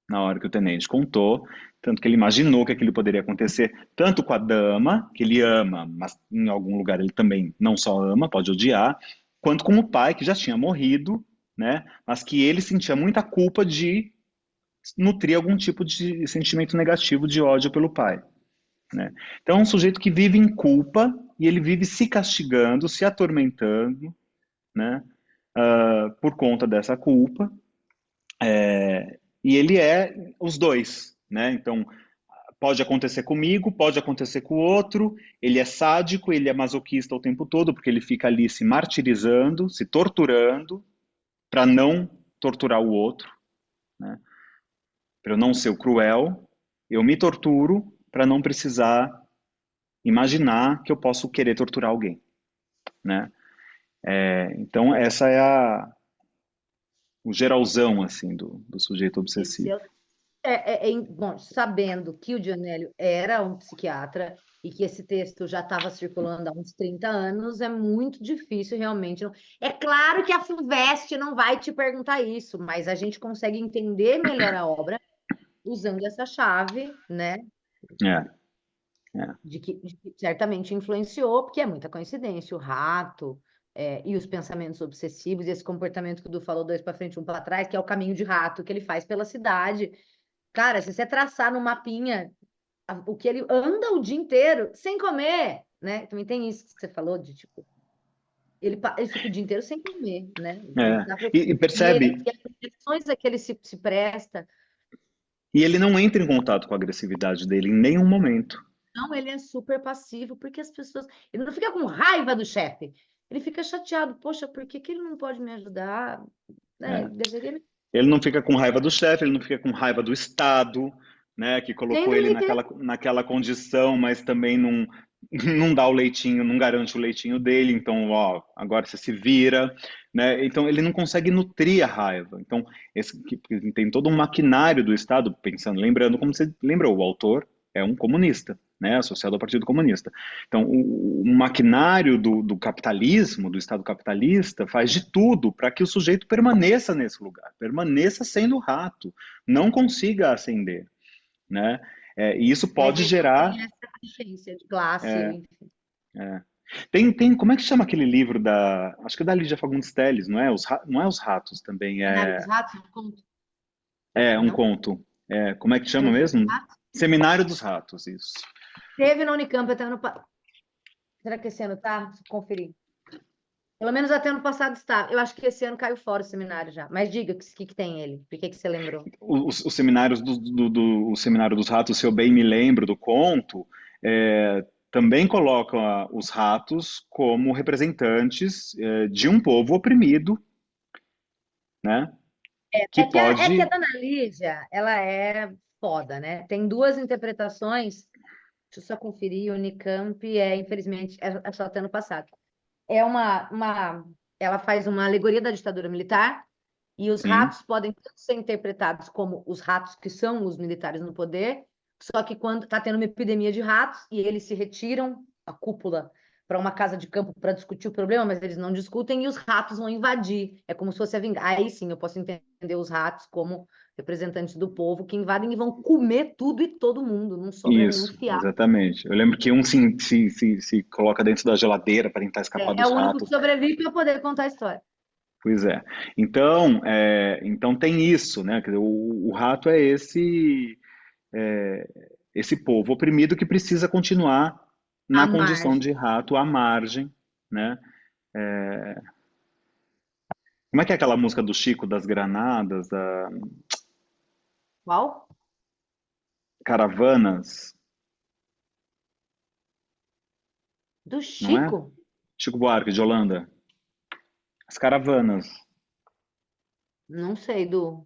na hora que o tenente contou, tanto que ele imaginou que aquilo poderia acontecer tanto com a dama, que ele ama, mas em algum lugar ele também não só ama, pode odiar, quanto com o pai, que já tinha morrido, né? Mas que ele sentia muita culpa de nutrir algum tipo de sentimento negativo de ódio pelo pai. Né? Então é um sujeito que vive em culpa e ele vive se castigando, se atormentando, né? Por conta dessa culpa. E ele é os dois, né? Então pode acontecer comigo, pode acontecer com o outro. Ele é sádico, ele é masoquista o tempo todo, porque ele fica ali se martirizando, se torturando, para não torturar o outro, né? Para eu não ser o cruel, eu me torturo para não precisar imaginar que eu posso querer torturar alguém, né? Então essa é o geralzão assim do sujeito Esse obsessivo. bom, sabendo que o Dionélio era um psiquiatra e que esse texto já estava circulando há uns 30 anos, é muito difícil realmente. É claro que a FUVEST não vai te perguntar isso, mas a gente consegue entender melhor a obra usando essa chave, né? É, é, De que certamente influenciou, porque é muita coincidência, o rato, e os pensamentos obsessivos, e esse comportamento que o Du falou, dois para frente, um para trás, que é o caminho de rato que ele faz pela cidade. Cara, se você traçar no mapinha o que ele anda o dia inteiro sem comer, né? Também tem isso que você falou de tipo, ele fica o dia inteiro sem comer, né? é. Dá pra E percebe, e as projeções a que ele se presta. e ele não entra em contato com a agressividade dele em nenhum momento. Não, ele é super passivo, porque as pessoas. Ele não fica com raiva do chefe. Ele fica chateado. Poxa, por que que ele não pode me ajudar? Né? É. Ele deveria me. Ele não fica com raiva do chefe, ele não fica com raiva do Estado, né, que Nem colocou do ele leiteiro. naquela condição, mas também não dá o leitinho, não garante o leitinho dele, então, ó, agora você se vira, né? Então ele não consegue nutrir a raiva. Então, tem todo um maquinário do Estado, pensando, lembrando, como você lembrou, o autor é um comunista, né, associado ao Partido Comunista. Então, o maquinário do capitalismo, do Estado capitalista, faz de tudo para que o sujeito permaneça nesse lugar, permaneça sendo rato, não consiga ascender, né? E isso Mas pode ele não gerar. tem essa consciência de classe. Enfim. É, como é que chama aquele livro acho que é da Lídia Fagundes Telles, não é? Não é Os Ratos também, Cenário dos Ratos, não conta, é um não? conto. Como é que chama Seminário dos mesmo? Ratos? Seminário dos Ratos, isso. Teve na Unicamp até ano passado. Será que esse ano tá? Deixa eu conferir. Pelo menos até ano passado estava. Eu acho que esse ano caiu fora o seminário já. Mas diga o que tem ele. Por que que você lembrou? Os seminários o Seminário dos Ratos, se eu bem me lembro do conto, também colocam os ratos como representantes de um povo oprimido, né? Que É que a pode. Dona Lídia, ela é foda, né? Tem duas interpretações. Deixa eu só conferir. Unicamp infelizmente, é só até ano passado. Ela faz uma alegoria da ditadura militar e os Sim, ratos podem tanto ser interpretados como os ratos que são os militares no poder, só que quando está tendo uma epidemia de ratos e eles se retiram, a cúpula, para uma casa de campo para discutir o problema, mas eles não discutem e os ratos vão invadir. É como se fosse a vingança. Aí sim eu posso entender os ratos como representantes do povo que invadem e vão comer tudo e todo mundo, não sobra nenhum isso, fiado. exatamente. Eu lembro que um se coloca dentro da geladeira para tentar escapar É dos o único que ratos. sobrevive para poder contar a história. Pois é. Então tem isso, né? Quer dizer, o rato é esse povo oprimido que precisa continuar A na condição margem. de rato à margem, né? Como é que é aquela música do Chico das Granadas? Qual? Caravanas, Do não é? Chico? Chico Buarque, de Holanda. As caravanas, Não sei, do.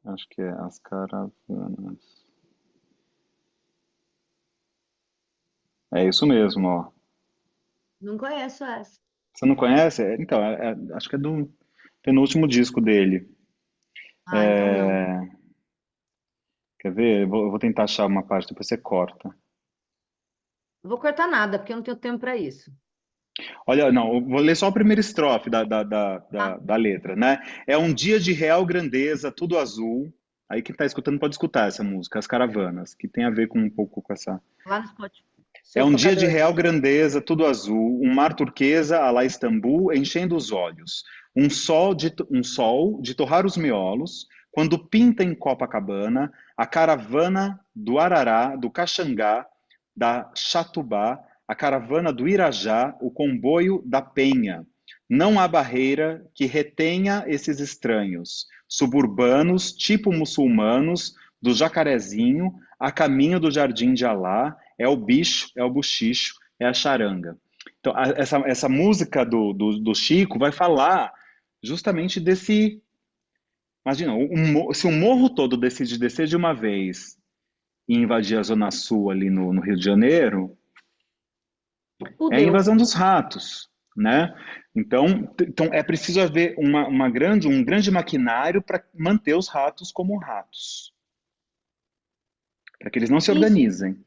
acho que é as caravanas. É isso mesmo, ó. Não conheço essa. Você não conhece? Então, acho que é do penúltimo disco dele. Ah, então não. Quer ver? Eu vou tentar achar uma parte, depois você corta. Não vou cortar nada, porque eu não tenho tempo para isso. Olha, não, eu vou ler só a primeira estrofe Tá? da letra, né? É um dia de real grandeza, tudo azul. Aí quem está escutando pode escutar essa música, As Caravanas, que tem a ver com um pouco com essa. Lá no Spotify. É Seu um dia de tocador. real grandeza, tudo azul, um mar turquesa a lá Istambul enchendo os olhos, um sol de torrar os miolos, quando pinta em Copacabana a caravana do Arará, do Caxangá, da Chatubá, a caravana do Irajá, o comboio da Penha. Não há barreira que retenha esses estranhos, suburbanos, tipo muçulmanos, do Jacarezinho, a caminho do Jardim de Alá, é o bicho, é o buchicho, é a charanga. Então, essa música do Chico vai falar justamente desse. Imagina, se o morro todo decide descer de uma vez e invadir a Zona Sul ali no Rio de Janeiro, é a Fudeu. invasão dos ratos, né? Então é preciso haver um grande maquinário para manter os ratos como ratos, para que eles não se Isso, organizem,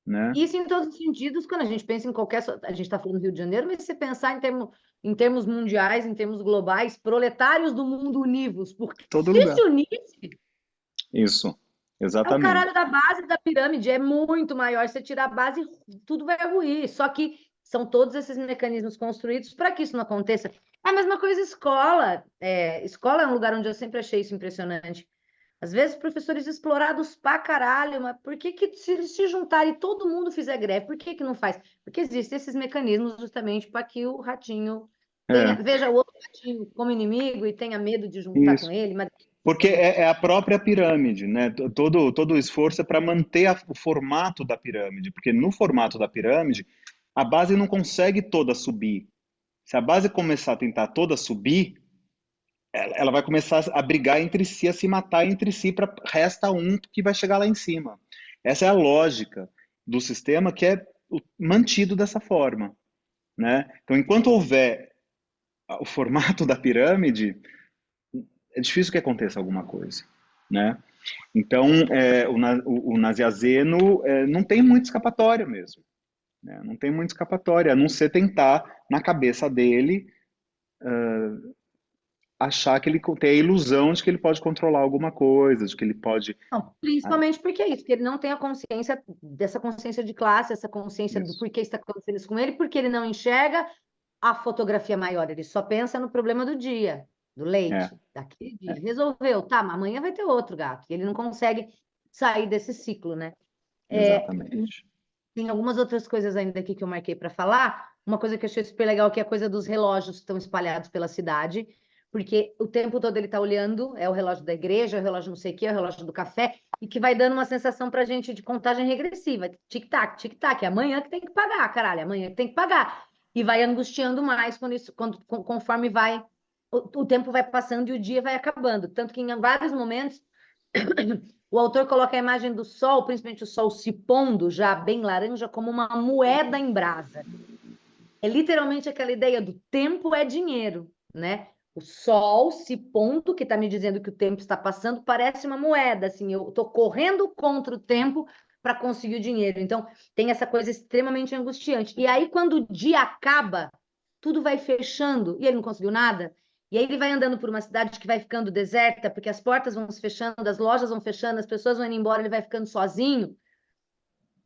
né? isso em todos os sentidos, quando a gente pensa em qualquer. A gente está falando do Rio de Janeiro, mas se você pensar em termos mundiais, em termos globais, proletários do mundo univos, porque Todo se lugar. unisse, Isso, é o caralho exatamente. da base da pirâmide, é muito maior. Se você tirar a base, tudo vai ruir. Só que são todos esses mecanismos construídos para que isso não aconteça. É a mesma coisa escola. Escola é um lugar onde eu sempre achei isso impressionante. Às vezes, professores explorados pra caralho, mas por que que se eles se juntarem e todo mundo fizer greve, por que que não faz? Porque existem esses mecanismos justamente para que o ratinho tenha, É, veja o outro ratinho como inimigo e tenha medo de juntar com isso. ele, mas Porque é a própria pirâmide, né? Todo o esforço é para manter o formato da pirâmide, porque no formato da pirâmide, a base não consegue toda subir. Se a base começar a tentar toda subir, ela vai começar a brigar entre si, a se matar entre si, para resta um que vai chegar lá em cima. Essa é a lógica do sistema que é mantido dessa forma, né? Então, enquanto houver o formato da pirâmide, é difícil que aconteça alguma coisa, né? Então, o Nasiazeno não tem muita escapatória mesmo, né? Não tem muita escapatória, a não ser tentar, na cabeça dele, achar que ele tem a ilusão de que ele pode controlar alguma coisa, de que ele pode. não, Ah, principalmente porque é isso, porque ele não tem a consciência dessa consciência de classe, essa consciência do isso. porquê está acontecendo isso com ele, porque ele não enxerga a fotografia maior, ele só pensa no problema do dia, do É, leite, daquele dia. Resolveu, tá, mas amanhã vai ter outro gato. E ele não consegue sair desse ciclo, né? É, exatamente. tem algumas outras coisas ainda aqui que eu marquei para falar. Uma coisa que eu achei super legal que é a coisa dos relógios que estão espalhados pela cidade, porque o tempo todo ele está olhando, é o relógio da igreja, é o relógio não sei o quê, é o relógio do café, e que vai dando uma sensação para a gente de contagem regressiva. Tic-tac, tic-tac, é amanhã que tem que pagar, caralho, é amanhã que tem que pagar. E vai angustiando mais conforme o tempo vai passando e o dia vai acabando. Tanto que em vários momentos o autor coloca a imagem do sol, principalmente o sol se pondo, já bem laranja, como uma moeda em brasa. É literalmente aquela ideia do tempo é dinheiro, né? O sol se pondo, que está me dizendo que o tempo está passando, parece uma moeda, assim, eu estou correndo contra o tempo para conseguir o dinheiro. Então, tem essa coisa extremamente angustiante. E aí, quando o dia acaba, tudo vai fechando e ele não conseguiu nada. E aí ele vai andando por uma cidade que vai ficando deserta, porque as portas vão se fechando, as lojas vão fechando, as pessoas vão indo embora, ele vai ficando sozinho,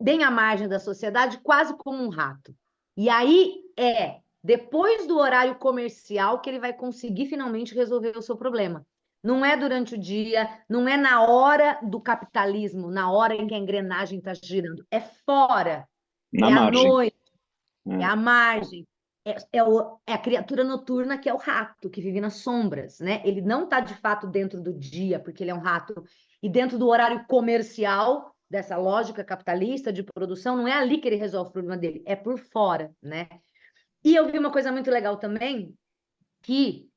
bem à margem da sociedade, quase como um rato. E aí depois do horário comercial que ele vai conseguir finalmente resolver o seu problema. Não é durante o dia, não é na hora do capitalismo, na hora em que a engrenagem está girando. É fora, Na é à margem. noite, é É, à margem. é a criatura noturna que é o rato, que vive nas sombras, né? Ele não está de fato dentro do dia, porque ele é um rato, e dentro do horário comercial, dessa lógica capitalista de produção, não é ali que ele resolve o problema dele, é por fora, né? E eu vi uma coisa muito legal também, que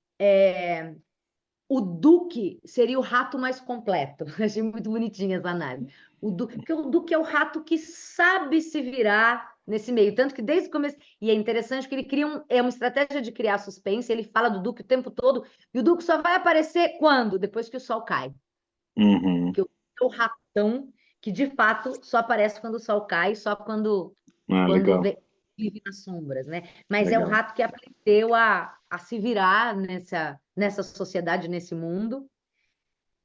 o Duque seria o rato mais completo. Achei muito bonitinha essa análise. Porque o Duque é o rato que sabe se virar nesse meio. Tanto que desde o começo. E é interessante que ele cria é uma estratégia de criar suspense. Ele fala do Duque o tempo todo. E o Duque só vai aparecer quando? Depois que o sol cai. Uhum. Que o ratão que de fato só aparece quando o sol cai, só Ah, quando legal, vive nas sombras, né? Mas é o legal. rato que aprendeu a se virar nessa sociedade, nesse mundo.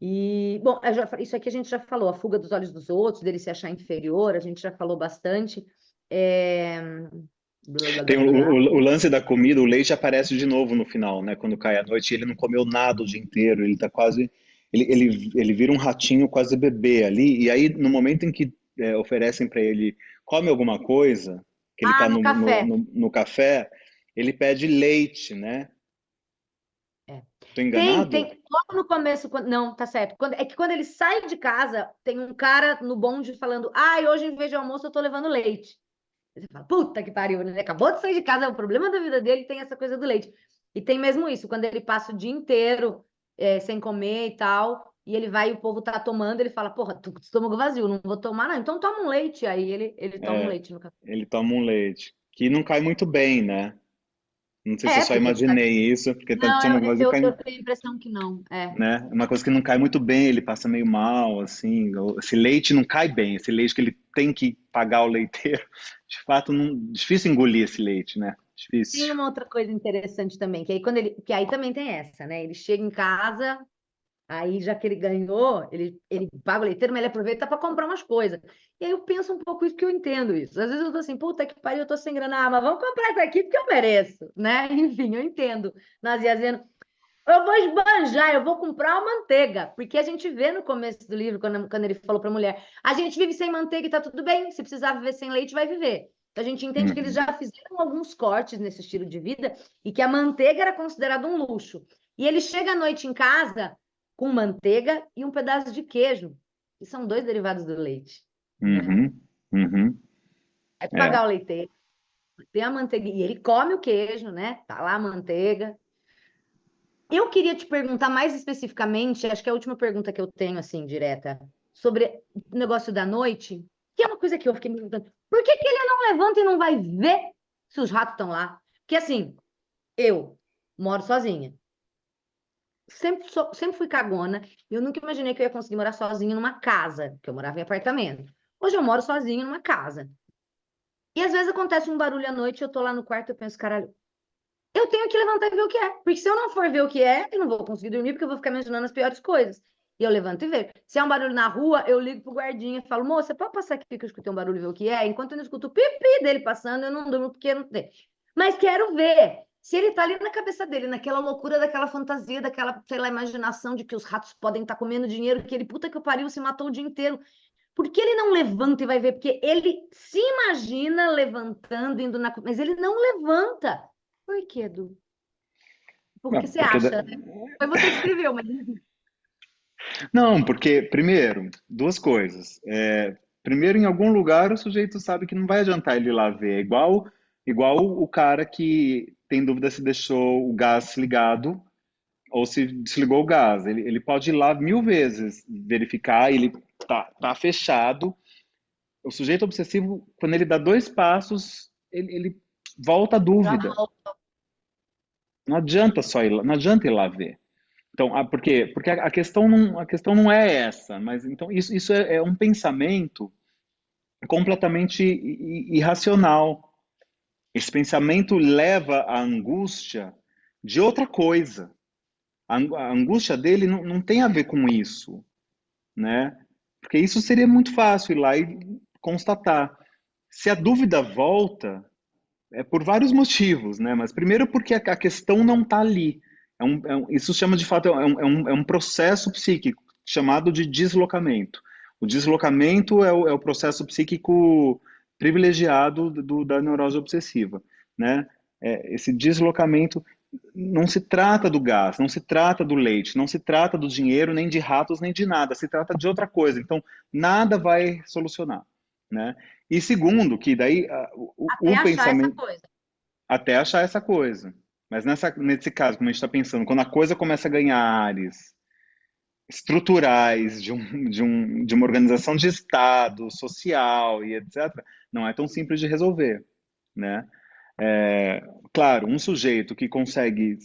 E, bom, isso aqui a gente já falou, a fuga dos olhos dos outros, dele se achar inferior, a gente já falou bastante. É... Blá, blá, Tem blá, blá, blá. o lance da comida, o leite aparece de novo no final, né? Quando cai a noite, ele não comeu nada o dia inteiro, ele tá quase. Ele vira um ratinho quase bebê ali, e aí no momento em que oferecem para ele come alguma coisa, que ele Ah, tá no café. no café, ele pede leite, né? É. Tô Tem, enganado? tem. Logo no começo, não, tá certo. É que quando ele sai de casa, tem um cara no bonde falando: ai, hoje em vez de almoço eu tô levando leite. Aí você fala, puta que pariu, né? Acabou de sair de casa, é o problema da vida dele, tem essa coisa do leite. E tem mesmo isso, quando ele passa o dia inteiro sem comer e tal, e ele vai e o povo tá tomando, ele fala, porra, tô com o estômago vazio, não vou tomar, não. Então toma um leite. Aí ele toma um É, leite no café. ele toma um leite, que não cai muito bem, né? Não sei se eu É, só porque ele tá. imaginei isso, porque tá de Não, estômago vazio, cai, eu tenho a impressão que não. É. né? É uma coisa que não cai muito bem, ele passa meio mal, assim. Esse leite não cai bem, esse leite que ele tem que pagar o leiteiro. De fato, não, difícil engolir esse leite, né? Tem Difícil. uma outra coisa interessante também, que aí quando que aí também tem essa, né? Ele chega em casa. Aí, já que ele ganhou, ele paga o leiteiro, mas ele aproveita para comprar umas coisas. E aí eu penso um pouco isso, que eu entendo isso. Às vezes eu tô assim, puta que pariu, eu tô sem grana, mas vamos comprar isso aqui porque eu mereço, né? Enfim, eu entendo. Nazi dizendo, eu vou esbanjar, eu vou comprar uma manteiga, porque a gente vê no começo do livro, quando ele falou para a mulher, a gente vive sem manteiga e tá tudo bem, se precisar viver sem leite, vai viver. Então, a gente entende que eles Uhum. já fizeram alguns cortes nesse estilo de vida e que a manteiga era considerada um luxo. E ele chega à noite em casa com manteiga e um pedaço de queijo, que são dois derivados do leite, né? Uhum. Uhum. Aí É. pagar o leite, tem a manteiga, e ele come o queijo, né? Tá lá a manteiga. Eu queria te perguntar mais especificamente, acho que é a última pergunta que eu tenho, assim, direta, sobre o negócio da noite, que é uma coisa que eu fiquei me perguntando. Por que que ele não levanta e não vai ver se os ratos estão lá? Porque, assim, eu moro sozinha. Sempre fui cagona. E eu nunca imaginei que eu ia conseguir morar sozinha numa casa, porque eu morava em apartamento. Hoje eu moro sozinha numa casa. E às vezes acontece um barulho à noite, eu tô lá no quarto e eu penso, caralho, eu tenho que levantar e ver o que é. Porque se eu não for ver o que é, eu não vou conseguir dormir, porque eu vou ficar imaginando as piores coisas. E eu levanto e vejo. Se é um barulho na rua, eu ligo pro guardinha e falo, moça, pode passar aqui que eu escutei um barulho e ver o que é? Enquanto eu não escuto o pipi dele passando, eu não durmo porque não tem. Mas quero ver se ele tá ali na cabeça dele, naquela loucura, daquela fantasia, daquela, sei lá, imaginação de que os ratos podem estar comendo dinheiro, que ele, puta que o pariu, se matou o dia inteiro. Por que ele não levanta e vai ver? Porque ele se imagina levantando, indo na. Mas ele não levanta. Por quê, Edu? Porque Não, você acha, né? Foi você que escreveu, mas não, porque, primeiro, duas coisas. Primeiro, em algum lugar o sujeito sabe que não vai adiantar ele ir lá ver. Igual o cara que tem dúvida se deixou o gás ligado ou se desligou o gás. Ele pode ir lá 1000 vezes verificar, ele tá fechado. O sujeito obsessivo, quando ele dá 2 passos, ele volta a já dúvida. volto. Não adianta só ir lá, não adianta ir lá ver. Então, por quê? Porque a questão não é essa, mas então isso é um pensamento completamente irracional. Esse pensamento leva à angústia de outra coisa. A angústia dele não tem a ver com isso, né? Porque isso seria muito fácil ir lá e constatar. Se a dúvida volta, é por vários motivos, né? Mas primeiro porque a questão não está ali. Isso chama de fato, é um processo psíquico chamado de deslocamento. O deslocamento é o processo psíquico privilegiado da neurose obsessiva, né? esse deslocamento não se trata do gás, não se trata do leite, não se trata do dinheiro, nem de ratos, nem de nada, se trata de outra coisa. Então, nada vai solucionar, né? E segundo, que daí Até o achar essa pensamento, coisa. até achar essa coisa. Mas nesse caso, como a gente está pensando, quando a coisa começa a ganhar áreas estruturais de uma organização de Estado, social e etc., não é tão simples de resolver, né? Claro, um sujeito que consegue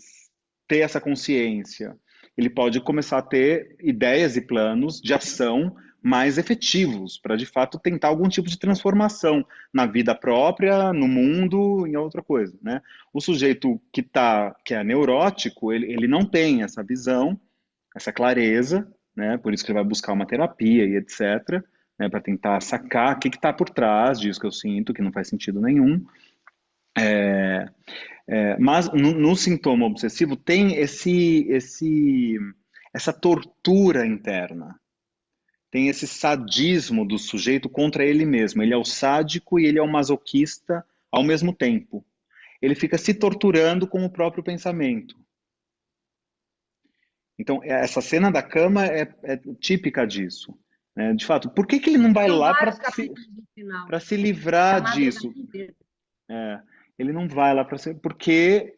ter essa consciência, ele pode começar a ter ideias e planos de ação mais efetivos para de fato tentar algum tipo de transformação na vida própria, no mundo, em outra coisa, né? O sujeito que é neurótico, ele não tem essa visão, essa clareza, né? Por isso que ele vai buscar uma terapia e etc, né? Para tentar sacar o que está por trás disso que eu sinto, que não faz sentido nenhum. Mas no sintoma obsessivo tem essa tortura interna, tem esse sadismo do sujeito contra ele mesmo. Ele é o sádico e ele é o masoquista ao mesmo tempo. Ele fica se torturando com o próprio pensamento. Então, essa cena da cama é típica disso, né? De fato, por que ele não vai São lá vários capítulos no final. para se É a livrar disso? madrugada inteira. É, ele não vai lá para ser, porque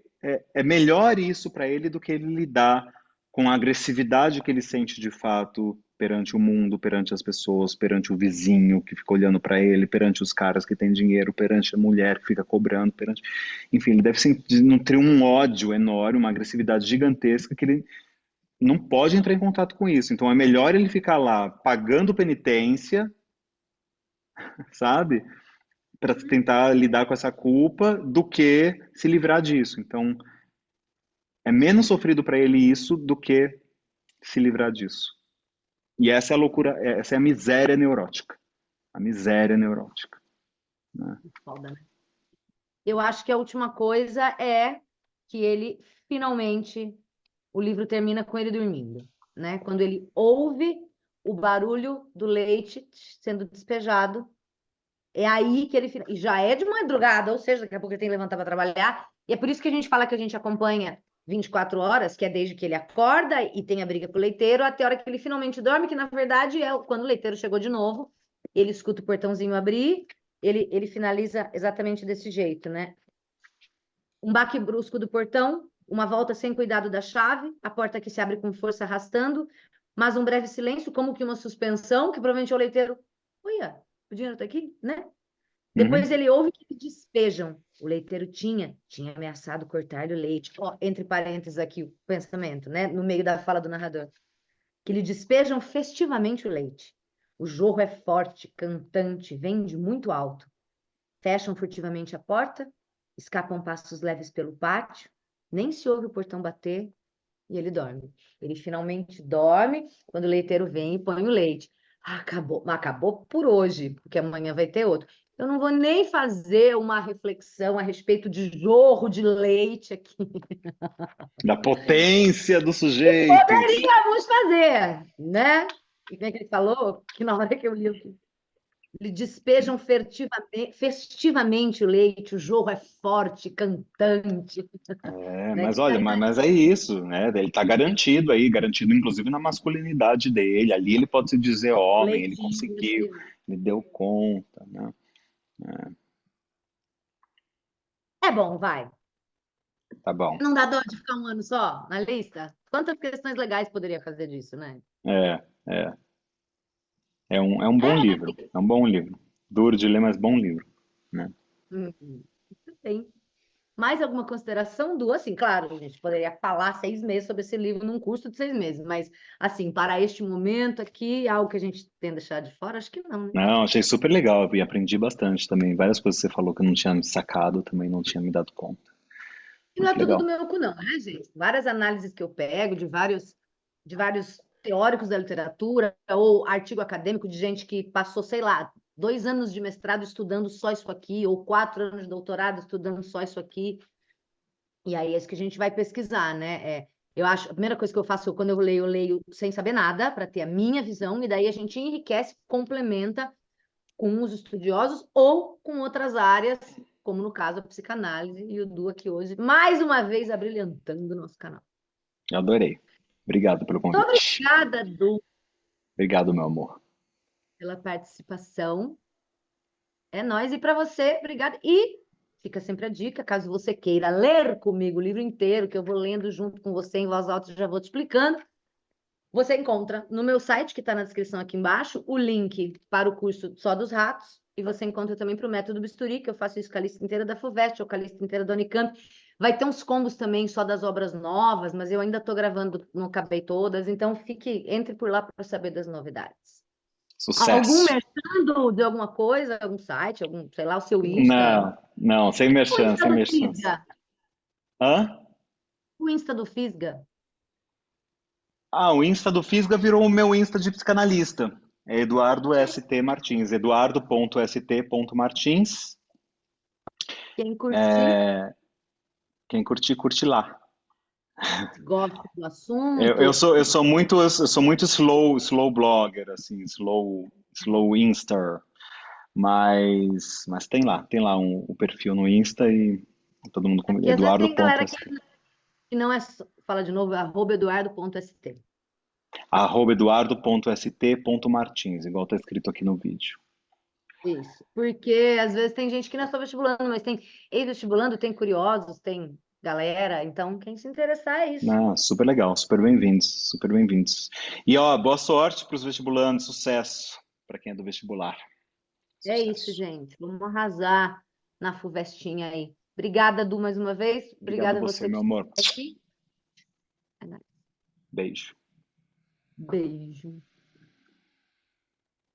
é melhor isso para ele do que ele lidar com a agressividade que ele sente de fato perante o mundo, perante as pessoas, perante o vizinho que fica olhando para ele, perante os caras que têm dinheiro, perante a mulher que fica cobrando, perante, enfim, ele deve nutrir um ódio enorme, uma agressividade gigantesca que ele não pode entrar em contato com isso. Então é melhor ele ficar lá pagando penitência, sabe? Para tentar lidar com essa culpa do que se livrar disso. Então, é menos sofrido para ele isso do que se livrar disso. E essa é a loucura, essa é a miséria neurótica. A miséria neurótica, né? Foda, né? Eu acho que a última coisa é que ele finalmente, o livro termina com ele dormindo, né? Quando ele ouve o barulho do leite sendo despejado, é aí que ele e já é de madrugada, ou seja, daqui a pouco ele tem que levantar para trabalhar. E é por isso que a gente fala que a gente acompanha 24 horas, que é desde que ele acorda e tem a briga com o leiteiro, até a hora que ele finalmente dorme, que na verdade é quando o leiteiro chegou de novo, ele escuta o portãozinho abrir, ele finaliza exatamente desse jeito, né? Um baque brusco do portão, uma volta sem cuidado da chave, a porta que se abre com força arrastando, mas um breve silêncio, como que uma suspensão, que provavelmente é o leiteiro. Olha, o dinheiro tá aqui, né? Depois Uhum. ele ouve que despejam. O leiteiro tinha ameaçado cortar-lhe o leite. Ó, entre parênteses aqui o pensamento, né? No meio da fala do narrador. Que lhe despejam festivamente o leite. O jorro é forte, cantante, vem de muito alto. Fecham furtivamente a porta, escapam passos leves pelo pátio, nem se ouve o portão bater e ele dorme. Ele finalmente dorme quando o leiteiro vem e põe o leite. Acabou, mas acabou por hoje, porque amanhã vai ter outro. Eu não vou nem fazer uma reflexão a respeito de jorro de leite aqui. Da potência do sujeito. Poderíamos fazer, né? E como é que ele falou? Que na hora que eu li, eles despejam festivamente o leite, o jorro é forte, cantante, né? Mas Que tá olha, aí na mas é isso, né? Ele está garantido aí, garantido inclusive na masculinidade dele. Ali ele pode se dizer homem, ele leitinho conseguiu, nesse. ele deu conta, né? É bom, vai. Tá bom. Não dá dó de ficar um ano só na lista? Quantas questões legais poderia fazer disso, né? É, é. É um bom É, livro. É um bom livro. Duro de ler, mas bom livro, né? uhum. Tem. Mais alguma consideração, Du? Assim, claro, a gente poderia falar 6 meses sobre esse livro num curso de 6 meses, mas, assim, para este momento aqui, algo que a gente tem deixado de fora, acho que não, né? Não, achei super legal e aprendi bastante também. Várias coisas que você falou que eu não tinha sacado, também não tinha me dado conta. E não é Muito tudo do legal. meu cu, não, né, gente? Várias análises que eu pego de vários teóricos da literatura ou artigo acadêmico de gente que passou, sei lá, 2 anos de mestrado estudando só isso aqui, ou 4 anos de doutorado estudando só isso aqui. E aí é isso que a gente vai pesquisar, né? Eu acho, a primeira coisa que eu faço quando eu leio sem saber nada, para ter a minha visão, e daí a gente enriquece, complementa com os estudiosos ou com outras áreas como no caso a psicanálise e o Du aqui hoje, mais uma vez abrilhantando o nosso canal. Eu adorei. Obrigado pelo Muito convite. obrigada, Du, Obrigado, meu amor. pela participação. É nóis. E para você, obrigada. E fica sempre a dica, caso você queira ler comigo o livro inteiro, que eu vou lendo junto com você em voz alta e já vou te explicando. Você encontra no meu site, que está na descrição aqui embaixo, o link para o curso Só dos Ratos. E você encontra também para o Método Bisturi, que eu faço isso com a lista inteira da FUVEST, ou com a lista inteira da Unicamp. Vai ter uns combos também só das obras novas, mas eu ainda estou gravando, não acabei todas. Então, entre por lá para saber das novidades. Algum Sucesso. merchan de alguma coisa, algum site, algum, sei lá, o seu Insta? Não, não, sem O merchan, Insta sem do merchan. Fisga. Hã? O Insta do Fisga. Ah, o Insta do Fisga virou o meu Insta de psicanalista. É Eduardo ST Martins, eduardo.st.martins. Quem curtir, Quem curtir, curte lá. gosta do Eu assunto. sou, eu sou muito slow blogger, assim, slow Insta, mas tem lá o perfil no Insta e todo mundo com Aqui às vezes tem galera eduardo.st. que não é. Fala de novo, @eduardo.st. @eduardo.st.martins, igual tá escrito aqui no vídeo. Isso. Porque às vezes tem gente que não é só vestibulando, mas tem ex-vestibulando, tem curiosos, tem galera. Então, quem se interessar é isso. Ah, super legal, super bem-vindos, super bem-vindos. E ó, boa sorte para os vestibulandos, sucesso para quem é do vestibular. É isso, Sucesso. gente. Vamos arrasar na Fuvestinha aí. Obrigada, Du, mais uma vez. Obrigado a Obrigada a você, você que meu está amor. aqui. É nóis. Beijo. Beijo.